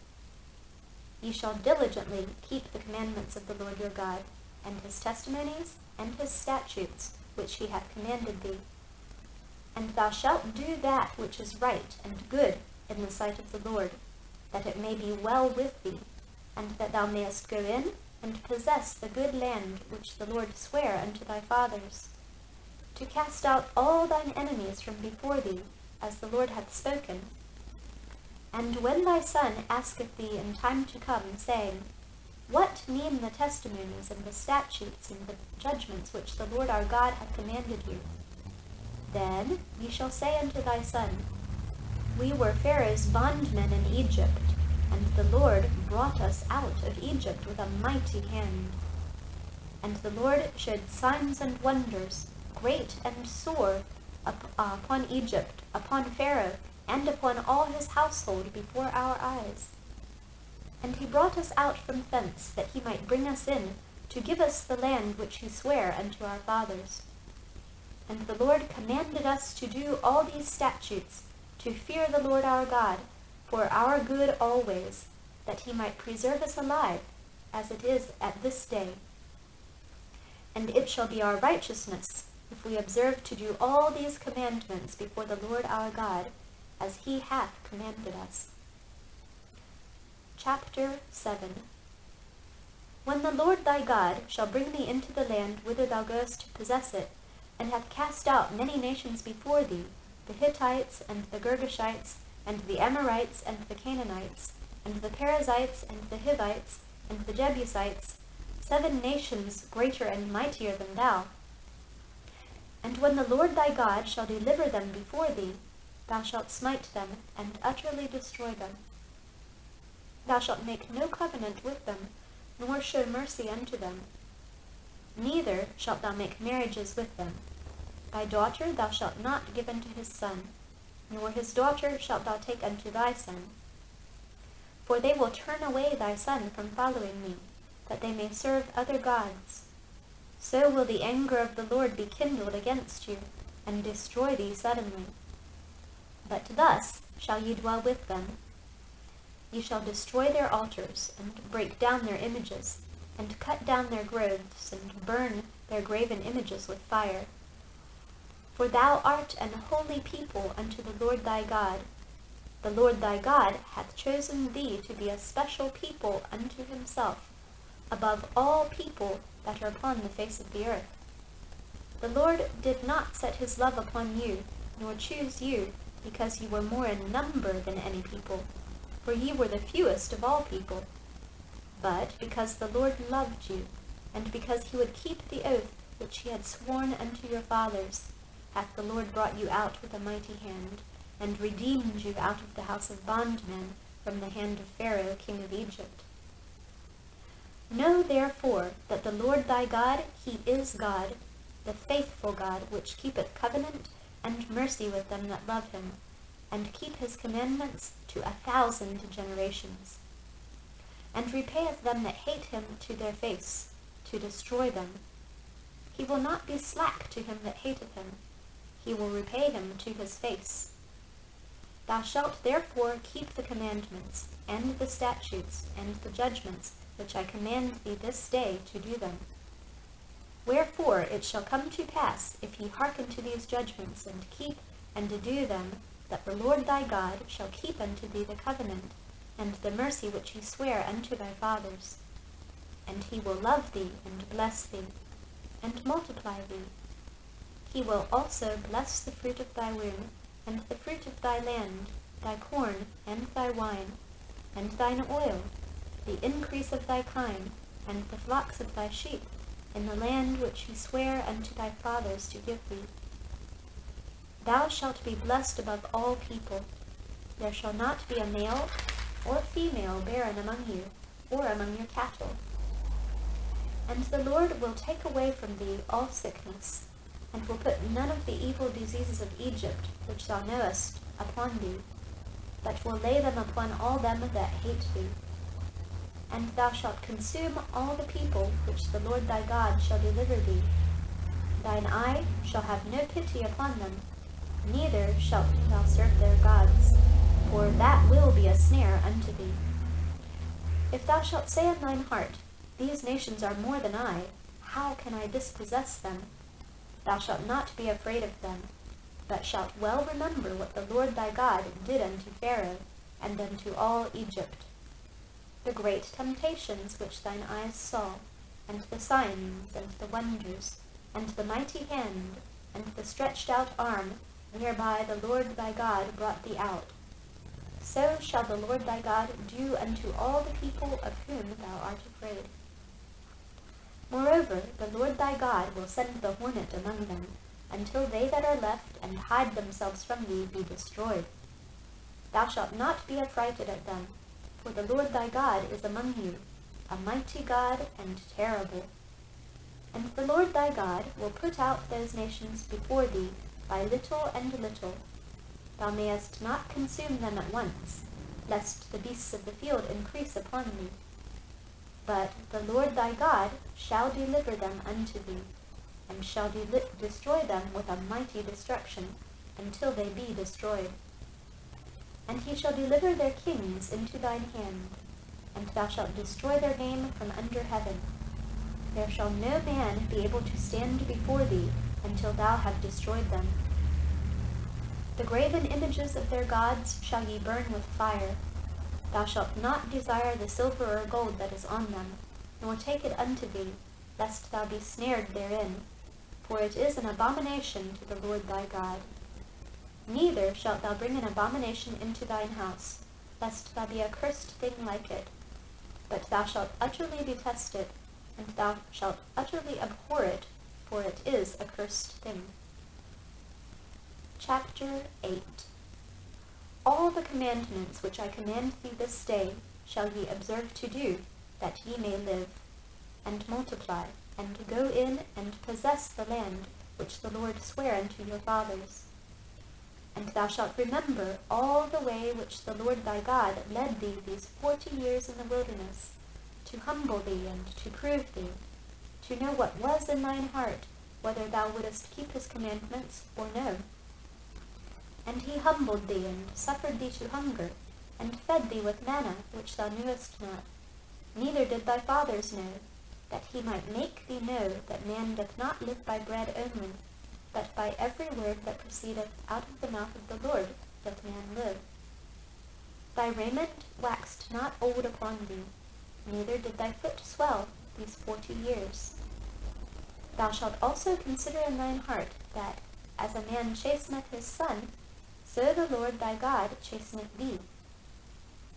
Ye shall diligently keep the commandments of the Lord your God, and his testimonies, and his statutes, which he hath commanded thee. And thou shalt do that which is right and good in the sight of the Lord, that it may be well with thee, and that thou mayest go in and possess the good land which the Lord sware unto thy fathers, to cast out all thine enemies from before thee, as the Lord hath spoken. And when thy son asketh thee in time to come, saying, What mean the testimonies and the statutes and the judgments which the Lord our God hath commanded you? Then ye shall say unto thy son, We were Pharaoh's bondmen in Egypt, and the Lord brought us out of Egypt with a mighty hand. And the Lord showed signs and wonders, great and sore, upon Egypt, upon Pharaoh, and upon all his household before our eyes. And he brought us out from thence, that he might bring us in, to give us the land which he sware unto our fathers. And the Lord commanded us to do all these statutes, to fear the Lord our God, for our good always, that he might preserve us alive, as it is at this day. And it shall be our righteousness, if we observe to do all these commandments before the Lord our God, as he hath commanded us. Chapter 7. When the Lord thy God shall bring thee into the land whither thou goest to possess it, and hath cast out many nations before thee, the Hittites, and the Girgashites, and the Amorites, and the Canaanites, and the Perizzites, and the Hivites, and the Jebusites, 7 nations greater and mightier than thou. And when the Lord thy God shall deliver them before thee, thou shalt smite them, and utterly destroy them. Thou shalt make no covenant with them, nor show mercy unto them. Neither shalt thou make marriages with them. Thy daughter thou shalt not give unto his son, nor his daughter shalt thou take unto thy son. For they will turn away thy son from following me, that they may serve other gods. So will the anger of the Lord be kindled against you, and destroy thee suddenly. But thus shall ye dwell with them. Ye shall destroy their altars, and break down their images, and cut down their groves, and burn their graven images with fire. For thou art an holy people unto the Lord thy God. The Lord thy God hath chosen thee to be a special people unto himself, above all people that are upon the face of the earth. The Lord did not set his love upon you, nor choose you, because ye were more in number than any people, for ye were the fewest of all people, but because the Lord loved you, and because he would keep the oath which he had sworn unto your fathers, hath the Lord brought you out with a mighty hand, and redeemed you out of the house of bondmen, from the hand of Pharaoh king of Egypt. Know therefore that the Lord thy God, he is God, the faithful God, which keepeth covenant and mercy with them that love him, and keep his commandments to 1,000 generations, and repayeth them that hate him to their face, to destroy them. He will not be slack to him that hateth him, he will repay him to his face. Thou shalt therefore keep the commandments, and the statutes, and the judgments, which I command thee this day to do them. Wherefore it shall come to pass, if ye hearken to these judgments, and keep and do them, that the Lord thy God shall keep unto thee the covenant, and the mercy which he sware unto thy fathers. And he will love thee, and bless thee, and multiply thee. He will also bless the fruit of thy womb, and the fruit of thy land, thy corn, and thy wine, and thine oil, the increase of thy kine, and the flocks of thy sheep, in the land which he sware unto thy fathers to give thee. Thou shalt be blessed above all people. There shall not be a male or female barren among you, or among your cattle. And the Lord will take away from thee all sickness, and will put none of the evil diseases of Egypt, which thou knowest, upon thee, but will lay them upon all them that hate thee. And thou shalt consume all the people which the Lord thy God shall deliver thee. Thine eye shall have no pity upon them, neither shalt thou serve their gods, for that will be a snare unto thee. If thou shalt say in thine heart, These nations are more than I, how can I dispossess them? Thou shalt not be afraid of them, but shalt well remember what the Lord thy God did unto Pharaoh, and unto all Egypt, the great temptations which thine eyes saw, and the signs, and the wonders, and the mighty hand, and the stretched out arm, whereby the Lord thy God brought thee out. So shall the Lord thy God do unto all the people of whom thou art afraid. Moreover, the Lord thy God will send the hornet among them, until they that are left and hide themselves from thee be destroyed. Thou shalt not be affrighted at them, for the Lord thy God is among you, a mighty God and terrible. And the Lord thy God will put out those nations before thee by little and little. Thou mayest not consume them at once, lest the beasts of the field increase upon thee. But the Lord thy God shall deliver them unto thee, and shall destroy them with a mighty destruction, until they be destroyed. And he shall deliver their kings into thine hand, and thou shalt destroy their name from under heaven. There shall no man be able to stand before thee, until thou have destroyed them. The graven images of their gods shall ye burn with fire. Thou shalt not desire the silver or gold that is on them, nor take it unto thee, lest thou be snared therein, for it is an abomination to the Lord thy God. Neither shalt thou bring an abomination into thine house, lest thou be a cursed thing like it. But thou shalt utterly detest it, and thou shalt utterly abhor it, for it is a cursed thing. Chapter 8. All the commandments which I command thee this day shall ye observe to do, that ye may live, and multiply, and go in and possess the land which the Lord sware unto your fathers. And thou shalt remember all the way which the Lord thy God led thee these 40 years in the wilderness, to humble thee and to prove thee, to know what was in thine heart, whether thou wouldest keep his commandments or no. And he humbled thee, and suffered thee to hunger, and fed thee with manna, which thou knewest not, neither did thy fathers know, that he might make thee know that man doth not live by bread only, but by every word that proceedeth out of the mouth of the Lord doth man live. Thy raiment waxed not old upon thee, neither did thy foot swell, these 40 years. Thou shalt also consider in thine heart that, as a man chasteneth his son, so the Lord thy God chasteneth thee.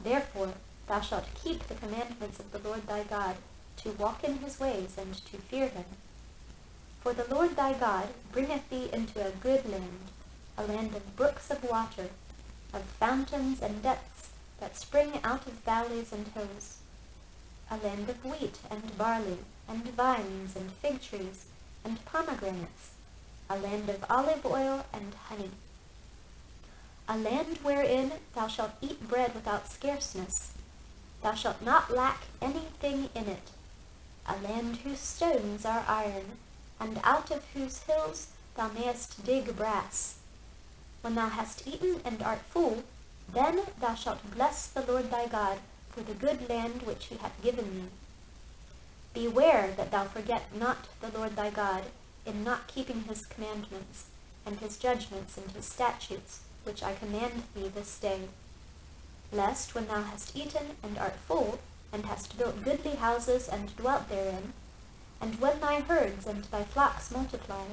Therefore thou shalt keep the commandments of the Lord thy God, to walk in his ways and to fear him. For the Lord thy God bringeth thee into a good land, a land of brooks of water, of fountains and depths that spring out of valleys and hills, a land of wheat and barley, and vines and fig trees, and pomegranates, a land of olive oil and honey, a land wherein thou shalt eat bread without scarceness. Thou shalt not lack anything in it, a land whose stones are iron, and out of whose hills thou mayest dig brass. When thou hast eaten and art full, then thou shalt bless the Lord thy God for the good land which he hath given thee. Beware that thou forget not the Lord thy God in not keeping his commandments, and his judgments, and his statutes, which I command thee this day. Lest, when thou hast eaten and art full, and hast built goodly houses and dwelt therein, and when thy herds and thy flocks multiply,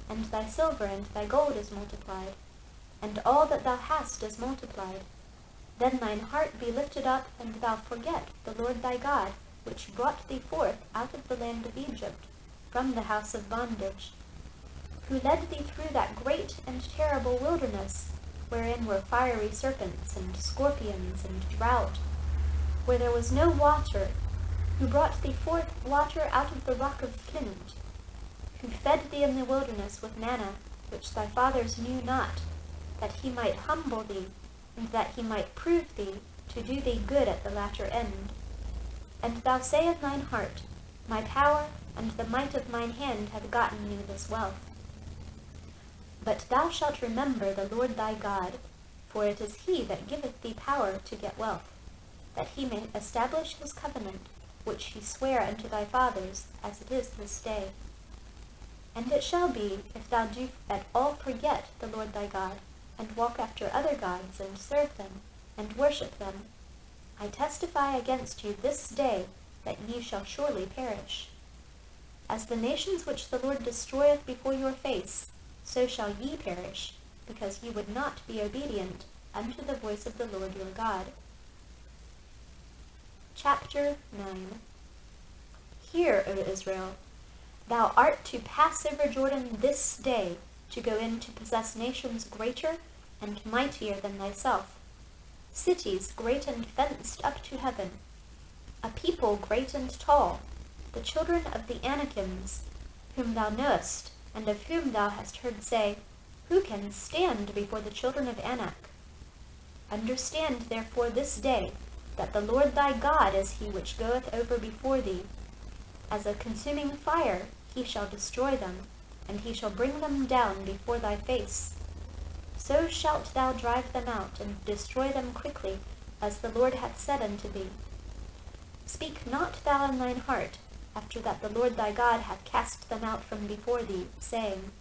and thy silver and thy gold is multiplied, and all that thou hast is multiplied, then thine heart be lifted up, and thou forget the Lord thy God, which brought thee forth out of the land of Egypt, from the house of bondage, who led thee through that great and terrible wilderness, wherein were fiery serpents and scorpions and drought, where there was no water, who brought thee forth water out of the rock of flint, who fed thee in the wilderness with manna, which thy fathers knew not, that he might humble thee, and that he might prove thee, to do thee good at the latter end. And thou say in thine heart, My power and the might of mine hand have gotten me this wealth. But thou shalt remember the Lord thy God, for it is he that giveth thee power to get wealth, that he may establish his covenant, which he sware unto thy fathers, as it is this day. And it shall be, if thou do at all forget the Lord thy God, and walk after other gods, and serve them, and worship them, I testify against you this day that ye shall surely perish. As the nations which the Lord destroyeth before your face, so shall ye perish, because ye would not be obedient unto the voice of the Lord your God. Chapter 9. Hear, O Israel, thou art to pass over Jordan this day, to go in to possess nations greater and mightier than thyself, cities great and fenced up to heaven, a people great and tall, the children of the Anakims, whom thou knowest, and of whom thou hast heard say, Who can stand before the children of Anak? Understand therefore this day, that the Lord thy God is he which goeth over before thee. As a consuming fire he shall destroy them, and he shall bring them down before thy face. So shalt thou drive them out, and destroy them quickly, as the Lord hath said unto thee. Speak not thou in thine heart, after that the Lord thy God hath cast them out from before thee, saying,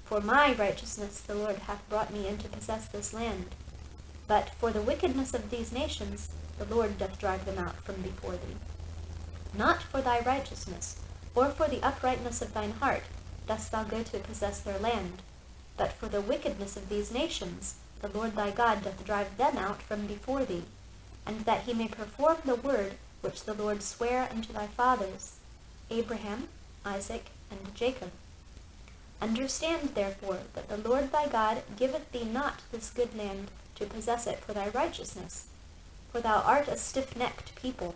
For my righteousness the Lord hath brought me in to possess this land. But for the wickedness of these nations the Lord doth drive them out from before thee. Not for thy righteousness, or for the uprightness of thine heart, dost thou go to possess their land, but for the wickedness of these nations the Lord thy God doth drive them out from before thee, and that he may perform the word which the Lord sware unto thy fathers, Abraham, Isaac, and Jacob. Understand therefore that the Lord thy God giveth thee not this good land to possess it for thy righteousness, for thou art a stiff-necked people.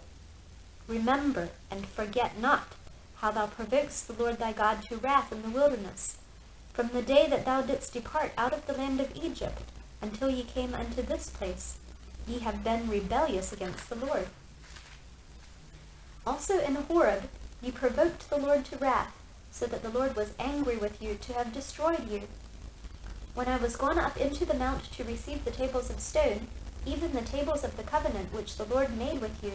Remember and forget not how thou provokest the Lord thy God to wrath in the wilderness, from the day that thou didst depart out of the land of Egypt, until ye came unto this place. Ye have been rebellious against the Lord. Also in Horeb ye provoked the Lord to wrath, so that the Lord was angry with you to have destroyed you. When I was gone up into the mount to receive the tables of stone, even the tables of the covenant which the Lord made with you,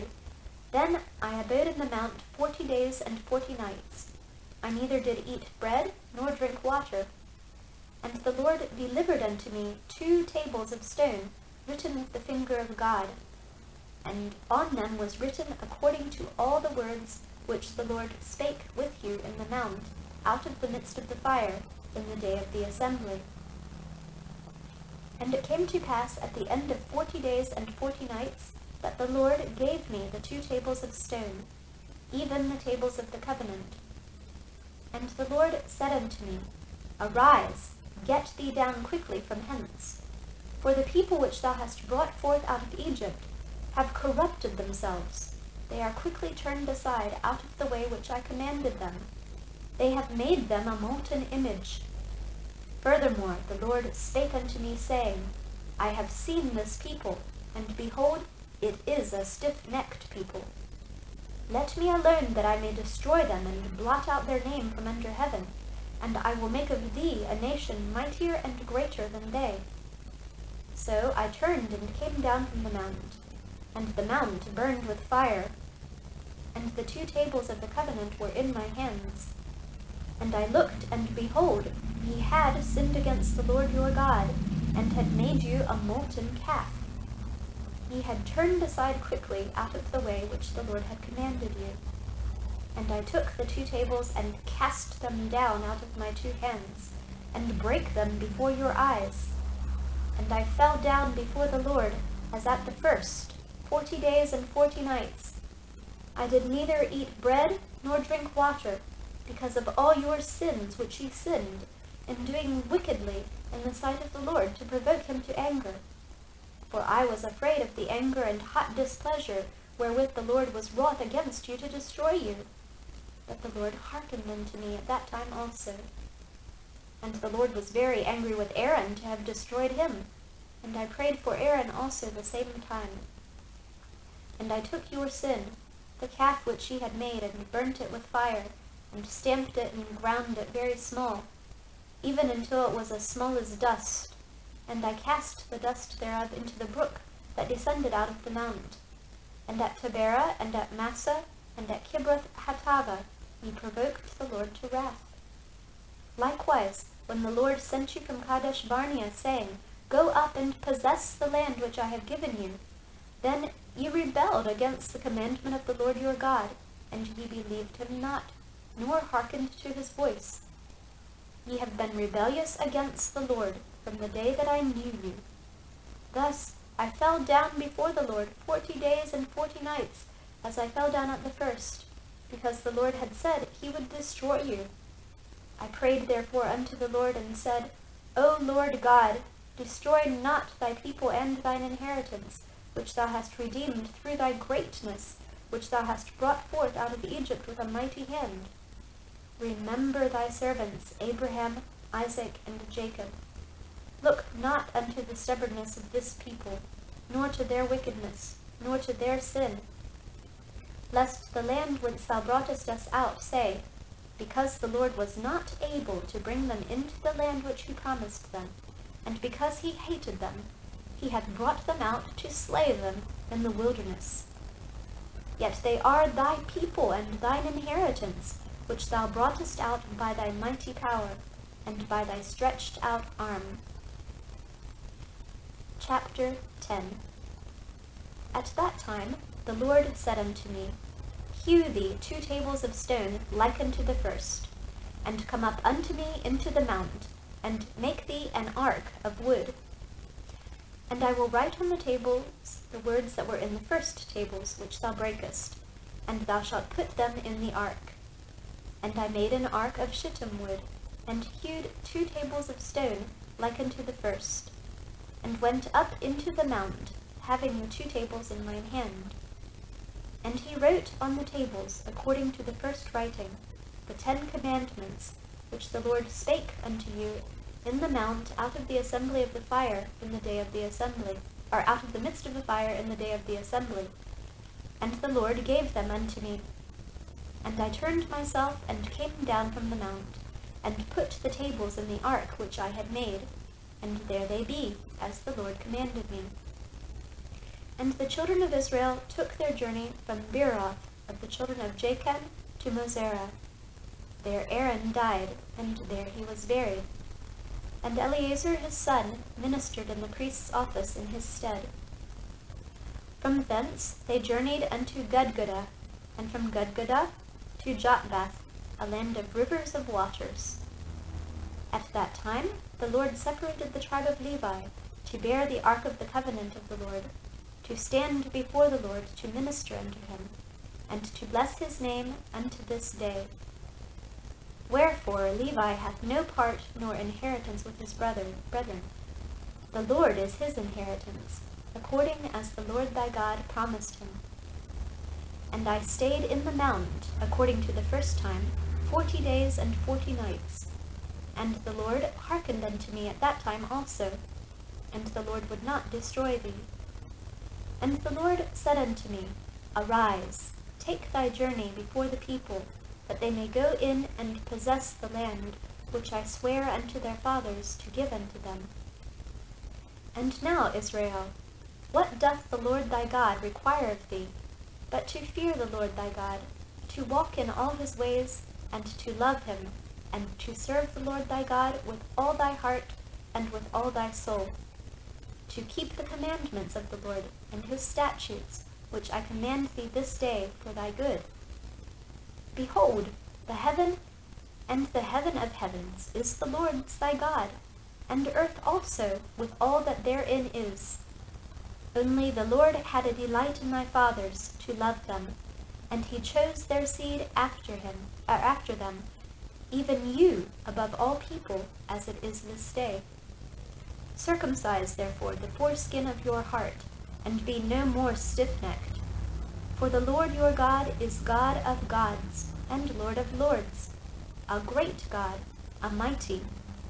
then I abode in the mount 40 days and 40 nights. I neither did eat bread nor drink water. And the Lord delivered unto me 2 tables of stone, written with the finger of God, and on them was written according to all the words which the Lord spake with you in the mount, out of the midst of the fire, in the day of the assembly. And it came to pass at the end of 40 days and 40 nights, that the Lord gave me the 2 tables of stone, even the tables of the covenant. And the Lord said unto me, Arise, get thee down quickly from hence. For the people which thou hast brought forth out of Egypt have corrupted themselves. They are quickly turned aside out of the way which I commanded them. They have made them a molten image. Furthermore the Lord spake unto me, saying, I have seen this people, and behold, it is a stiff-necked people. Let me alone that I may destroy them, and blot out their name from under heaven, and I will make of thee a nation mightier and greater than they. So I turned and came down from the mount, and the mount burned with fire, and the 2 tables of the covenant were in my hands. And I looked, and behold, ye had sinned against the Lord your God, and had made you a molten calf. Ye had turned aside quickly out of the way which the Lord had commanded you. And I took the 2 tables, and cast them down out of my 2 hands, and brake them before your eyes. And I fell down before the Lord, as at the first, 40 days and 40 nights. I did neither eat bread nor drink water, because of all your sins which ye sinned, in doing wickedly in the sight of the Lord, to provoke him to anger. For I was afraid of the anger and hot displeasure wherewith the Lord was wroth against you to destroy you. But the Lord hearkened unto me at that time also. And the Lord was very angry with Aaron to have destroyed him, and I prayed for Aaron also the same time. And I took your sin, the calf which ye had made, and burnt it with fire, and stamped it and ground it very small, even until it was as small as dust. And I cast the dust thereof into the brook that descended out of the mount. And at Taberah, and at Massa, and at Kibroth Hattava, ye provoked the Lord to wrath. Likewise, when the Lord sent you from Kadesh Barnea, saying, Go up and possess the land which I have given you, then ye rebelled against the commandment of the Lord your God, and ye believed him not, nor hearkened to his voice. Ye have been rebellious against the Lord from the day that I knew you. Thus I fell down before the Lord 40 days and 40 nights, as I fell down at the first, because the Lord had said he would destroy you. I prayed therefore unto the Lord, and said, O Lord God, destroy not thy people and thine inheritance, which thou hast redeemed through thy greatness, which thou hast brought forth out of Egypt with a mighty hand. Remember thy servants Abraham, Isaac, and Jacob. Look not unto the stubbornness of this people, nor to their wickedness, nor to their sin, lest the land whence thou broughtest us out say, Because the Lord was not able to bring them into the land which he promised them, and because he hated them, he hath brought them out to slay them in the wilderness. Yet they are thy people and thine inheritance, which thou broughtest out by thy mighty power, and by thy stretched out arm. Chapter 10. At that time the Lord said unto me, Hew thee 2 tables of stone like unto the first, and come up unto me into the mount, and make thee an ark of wood. And I will write on the tables the words that were in the first tables which thou breakest, and thou shalt put them in the ark. And I made an ark of shittim wood, and hewed 2 tables of stone like unto the first, and went up into the mount, having the 2 tables in mine hand. And he wrote on the tables, according to the first writing, the 10 commandments, which the Lord spake unto you in the mount out of the assembly of the fire in the day of the assembly, or out of the midst of the fire in the day of the assembly. And the Lord gave them unto me. And I turned myself, and came down from the mount, and put the tables in the ark which I had made, and there they be, as the Lord commanded me. And the children of Israel took their journey from Beeroth of the children of Jachan to Mosera. There Aaron died, and there he was buried. And Eleazar his son ministered in the priest's office in his stead. From thence they journeyed unto Gudgodah, and from Gudgodah to Jotbath, a land of rivers of waters. At that time the Lord separated the tribe of Levi to bear the ark of the covenant of the Lord, to stand before the Lord to minister unto him, and to bless his name unto this day. Wherefore Levi hath no part nor inheritance with his brethren. The Lord is his inheritance, according as the Lord thy God promised him. And I stayed in the mount, according to the first time, 40 days and 40 nights. And the Lord hearkened unto me at that time also, and the Lord would not destroy thee. And the Lord said unto me, Arise, take thy journey before the people, that they may go in and possess the land which I swear unto their fathers to give unto them. And now, Israel, what doth the Lord thy God require of thee, but to fear the Lord thy God, to walk in all his ways, and to love him, and to serve the Lord thy God with all thy heart and with all thy soul, to keep the commandments of the Lord and his statutes, which I command thee this day for thy good? Behold, the heaven and the heaven of heavens is the Lord's thy God, and earth also with all that therein is. Only the Lord had a delight in thy fathers to love them, and he chose their seed after them, even you above all people, as it is this day. Circumcise therefore the foreskin of your heart, and be no more stiff-necked. For the Lord your God is God of gods, and Lord of lords, a great God, a mighty,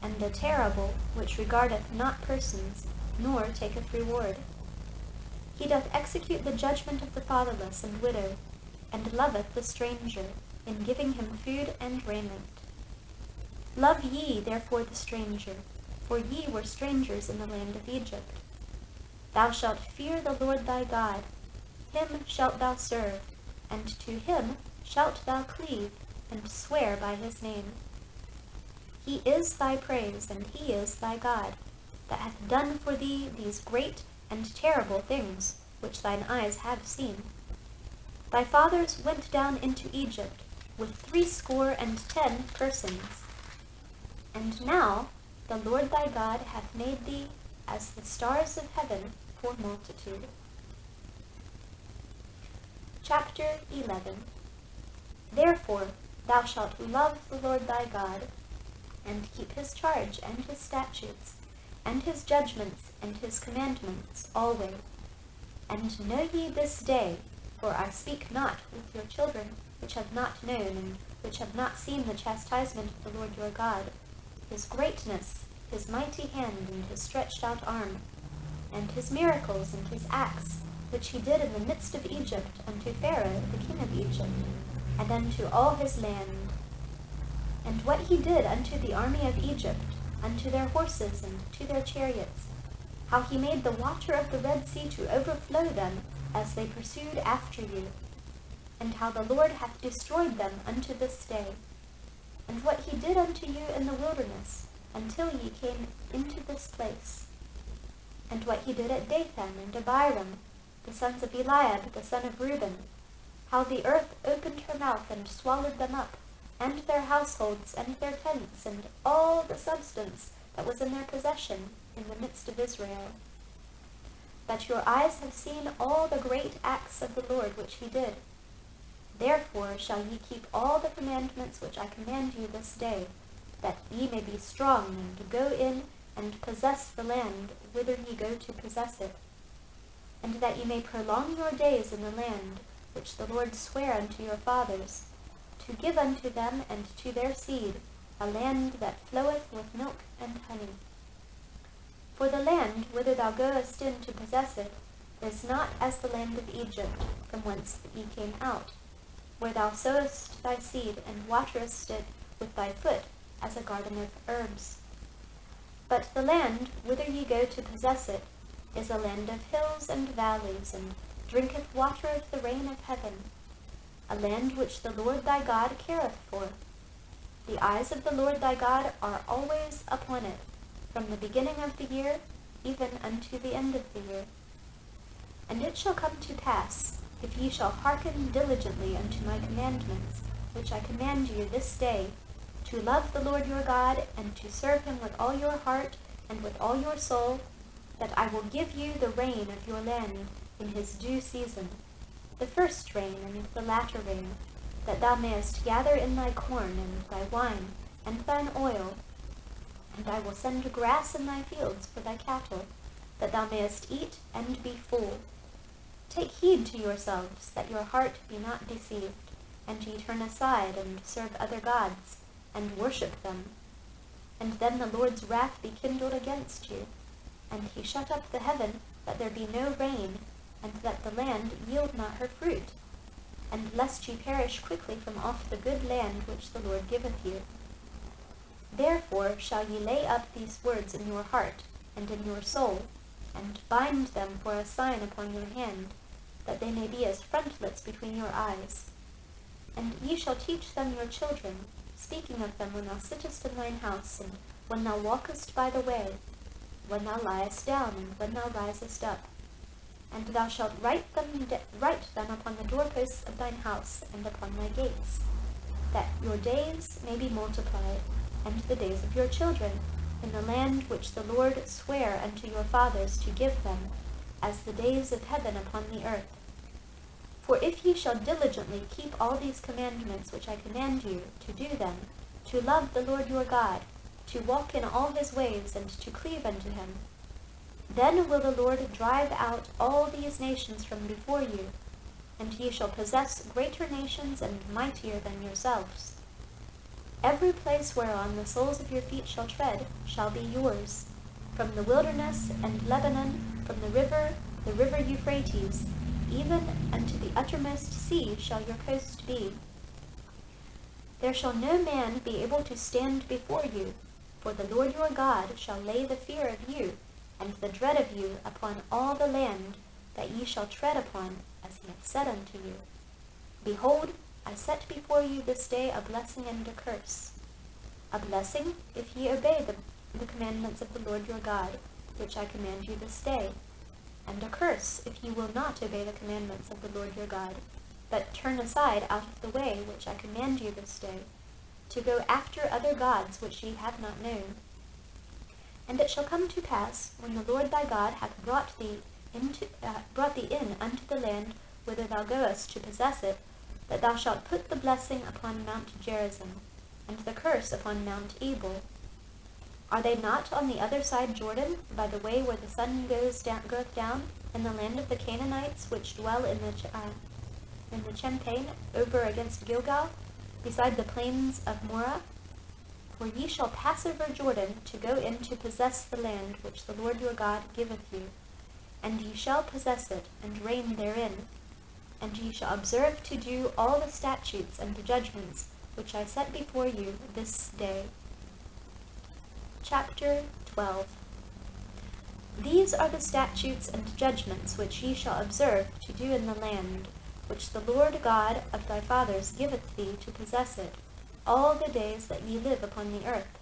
and a terrible, which regardeth not persons, nor taketh reward. He doth execute the judgment of the fatherless and widow, and loveth the stranger, in giving him food and raiment. Love ye therefore the stranger, for ye were strangers in the land of Egypt. Thou shalt fear the Lord thy God, him shalt thou serve, and to him shalt thou cleave, and swear by his name. He is thy praise, and he is thy God, that hath done for thee these great and terrible things, which thine eyes have seen. Thy fathers went down into Egypt with 70 persons. And now the Lord thy God hath made thee as the stars of heaven for multitude. Chapter 11. Therefore thou shalt love the Lord thy God, and keep his charge and his statutes, and his judgments and his commandments always. And know ye this day, for I speak not with your children, which have not known, and which have not seen the chastisement of the Lord your God, his greatness, his mighty hand, and his stretched out arm, and his miracles and his acts, which he did in the midst of Egypt unto Pharaoh the king of Egypt, and unto all his land. And what he did unto the army of Egypt, unto their horses and to their chariots, how he made the water of the Red Sea to overflow them as they pursued after you, and how the Lord hath destroyed them unto this day, and what he did unto you in the wilderness, until ye came into this place, and what he did at Dathan and Abiram, the sons of Eliab the son of Reuben, how the earth opened her mouth and swallowed them up, and their households and their tents, and all the substance that was in their possession in the midst of Israel. That your eyes have seen all the great acts of the Lord which he did. Therefore shall ye keep all the commandments which I command you this day, that ye may be strong, and go in and possess the land whither ye go to possess it, and that ye may prolong your days in the land which the Lord sware unto your fathers, to give unto them and to their seed a land that floweth with milk and honey. For the land whither thou goest in to possess it is not as the land of Egypt, from whence ye came out, where thou sowest thy seed and waterest it with thy foot as a garden of herbs. But the land whither ye go to possess it is a land of hills and valleys, and drinketh water of the rain of heaven, a land which the Lord thy God careth for. The eyes of the Lord thy God are always upon it, from the beginning of the year even unto the end of the year. And it shall come to pass, if ye shall hearken diligently unto my commandments, which I command you this day, to love the Lord your God, and to serve him with all your heart and with all your soul, that I will give you the rain of your land in his due season, the first rain and the latter rain, that thou mayest gather in thy corn and thy wine and thine oil. And I will send grass in thy fields for thy cattle, that thou mayest eat and be full. Take heed to yourselves, that your heart be not deceived, and ye turn aside and serve other gods, and worship them. And then the Lord's wrath be kindled against you, and he shut up the heaven, that there be no rain, and that the land yield not her fruit, and lest ye perish quickly from off the good land which the Lord giveth you. Therefore shall ye lay up these words in your heart and in your soul, and bind them for a sign upon your hand, that they may be as frontlets between your eyes. And ye shall teach them your children, speaking of them when thou sittest in thine house, and when thou walkest by the way, when thou liest down, and when thou risest up. And thou shalt write them upon the doorposts of thine house and upon thy gates, that your days may be multiplied, and the days of your children, in the land which the Lord sware unto your fathers to give them, as the days of heaven upon the earth. For if ye shall diligently keep all these commandments which I command you, to do them, to love the Lord your God, to walk in all his ways, and to cleave unto him, then will the Lord drive out all these nations from before you, and ye shall possess greater nations and mightier than yourselves. Every place whereon the soles of your feet shall tread shall be yours, from the wilderness and Lebanon, from the river Euphrates, even unto the uttermost sea shall your coast be. There shall no man be able to stand before you, for the Lord your God shall lay the fear of you, and the dread of you upon all the land that ye shall tread upon, as he hath said unto you. Behold, I set before you this day a blessing and a curse. A blessing, if ye obey the commandments of the Lord your God, which I command you this day, and a curse, if ye will not obey the commandments of the Lord your God, but turn aside out of the way which I command you this day, to go after other gods which ye have not known. And it shall come to pass, when the Lord thy God hath brought thee in unto the land whither thou goest to possess it, that thou shalt put the blessing upon Mount Gerizim, and the curse upon Mount Ebal. Are they not on the other side Jordan, by the way where the sun goeth down, in the land of the Canaanites, which dwell in the champaign over against Gilgal, beside the plains of Morah? For ye shall pass over Jordan to go in to possess the land which the Lord your God giveth you, and ye shall possess it, and reign therein. And ye shall observe to do all the statutes and the judgments which I set before you this day. Chapter 12. These are the statutes and judgments which ye shall observe to do in the land, which the Lord God of thy fathers giveth thee to possess it, all the days that ye live upon the earth.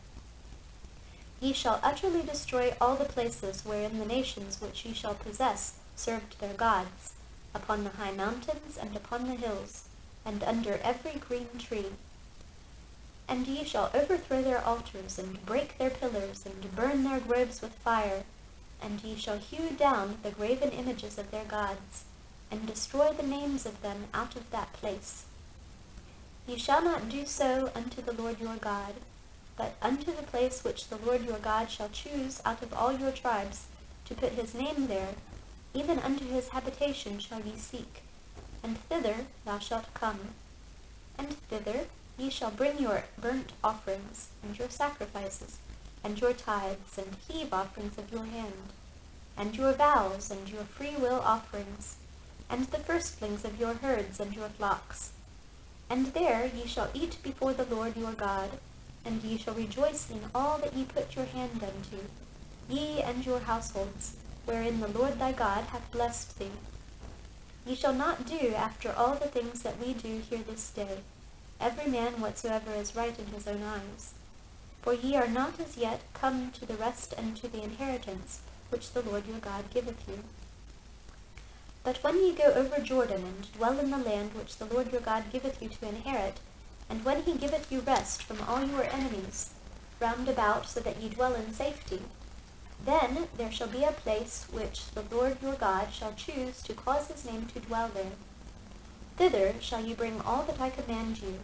Ye shall utterly destroy all the places wherein the nations which ye shall possess served their gods, upon the high mountains and upon the hills, and under every green tree. And ye shall overthrow their altars, and break their pillars, and burn their groves with fire, and ye shall hew down the graven images of their gods, and destroy the names of them out of that place. Ye shall not do so unto the Lord your God, but unto the place which the Lord your God shall choose out of all your tribes to put his name there, even unto his habitation shall ye seek, and thither thou shalt come. And thither ye shall bring your burnt offerings, and your sacrifices, and your tithes, and heave offerings of your hand, and your vows, and your freewill offerings, and the firstlings of your herds and your flocks. And there ye shall eat before the Lord your God, and ye shall rejoice in all that ye put your hand unto, ye and your households, wherein the Lord thy God hath blessed thee. Ye shall not do after all the things that we do here this day, every man whatsoever is right in his own eyes. For ye are not as yet come to the rest and to the inheritance which the Lord your God giveth you. But when ye go over Jordan, and dwell in the land which the Lord your God giveth you to inherit, And when he giveth you rest from all your enemies, round about, so that ye dwell in safety, then there shall be a place which the Lord your God shall choose to cause his name to dwell there. Thither shall ye bring all that I command you,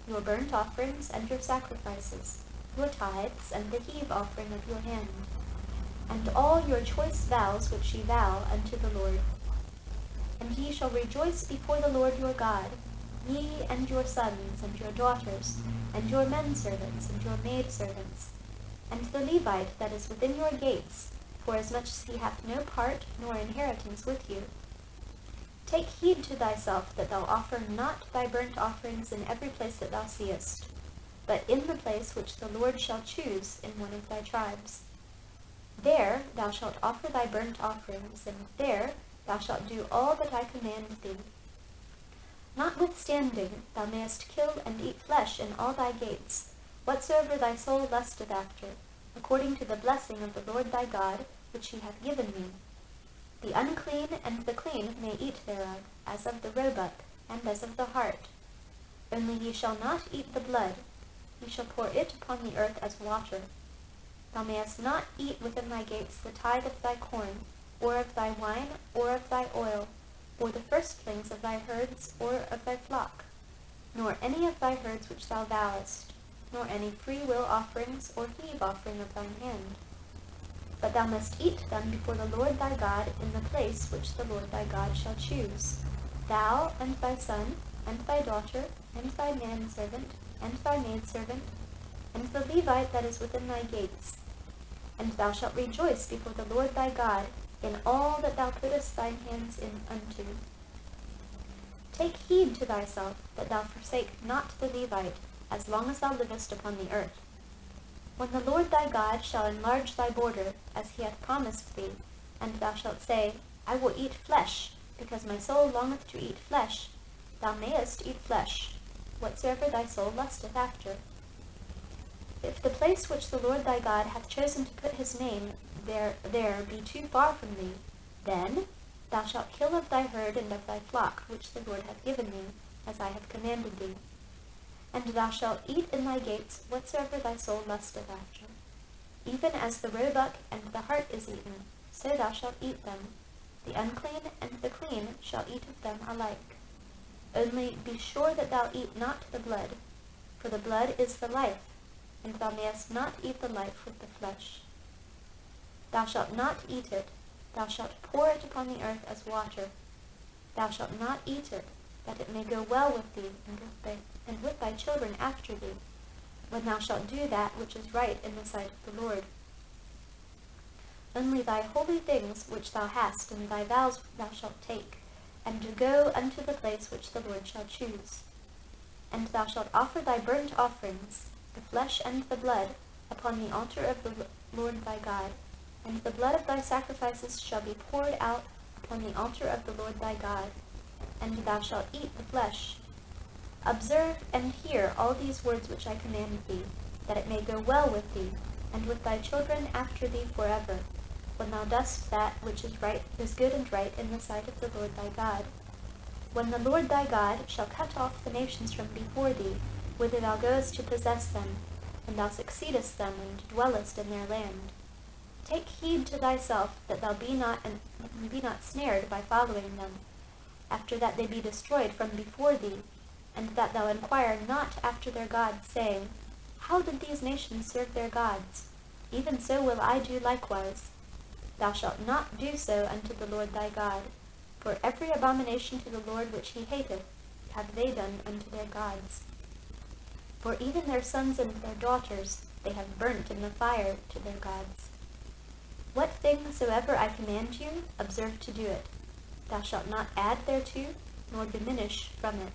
your burnt offerings and your sacrifices, your tithes and the heave offering of your hand, and all your choice vows which ye vow unto the Lord. And ye shall rejoice before the Lord your God, ye and your sons and your daughters, and your menservants and your maidservants, and the Levite that is within your gates, forasmuch as he hath no part nor inheritance with you. Take heed to thyself that thou offer not thy burnt offerings in every place that thou seest, but in the place which the Lord shall choose in one of thy tribes. There thou shalt offer thy burnt offerings, and there thou shalt do all that I command thee. Notwithstanding, thou mayest kill and eat flesh in all thy gates, whatsoever thy soul lusteth after, according to the blessing of the Lord thy God, which he hath given thee. The unclean and the clean may eat thereof, as of the roebuck, and as of the hart. Only ye shall not eat the blood, ye shall pour it upon the earth as water. Thou mayest not eat within thy gates the tithe of thy corn, or of thy wine, or of thy oil, or the firstlings of thy herds, or of thy flock, nor any of thy herds which thou vowest, nor any free will offerings or heave offering of thine hand. But thou must eat them before the Lord thy God in the place which the Lord thy God shall choose, thou, and thy son, and thy daughter, and thy manservant, and thy maidservant, and the Levite that is within thy gates. And thou shalt rejoice before the Lord thy God in all that thou puttest thine hands in unto. Take heed to thyself that thou forsake not the Levite, as long as thou livest upon the earth. When the Lord thy God shall enlarge thy border, as he hath promised thee, and thou shalt say, I will eat flesh, because my soul longeth to eat flesh, thou mayest eat flesh, whatsoever thy soul lusteth after. If the place which the Lord thy God hath chosen to put his name there be too far from thee, then thou shalt kill of thy herd and of thy flock, which the Lord hath given thee, as I have commanded thee. And thou shalt eat in thy gates whatsoever thy soul lusteth after. Even as the roebuck and the hart is eaten, so thou shalt eat them. The unclean and the clean shall eat of them alike. Only be sure that thou eat not the blood, for the blood is the life, and thou mayest not eat the life with the flesh. Thou shalt not eat it, thou shalt pour it upon the earth as water. Thou shalt not eat it, that it may go well with thee, and with thy children after thee, when thou shalt do that which is right in the sight of the Lord. Only thy holy things which thou hast and thy vows thou shalt take, and go unto the place which the Lord shall choose. And thou shalt offer thy burnt offerings, the flesh and the blood, upon the altar of the Lord thy God, and the blood of thy sacrifices shall be poured out upon the altar of the Lord thy God, and thou shalt eat the flesh. Observe and hear all these words which I command thee, that it may go well with thee, and with thy children after thee forever, when thou dost that which is good and right in the sight of the Lord thy God. When the Lord thy God shall cut off the nations from before thee, whither thou goest to possess them, and thou succeedest them, and dwellest in their land. Take heed to thyself that thou be not snared by following them, after that they be destroyed from before thee, and that thou inquire not after their gods, saying, How did these nations serve their gods? Even so will I do likewise. Thou shalt not do so unto the Lord thy God, for every abomination to the Lord which he hateth have they done unto their gods. For even their sons and their daughters they have burnt in the fire to their gods. What thing soever I command you, observe to do it. Thou shalt not add thereto, nor diminish from it.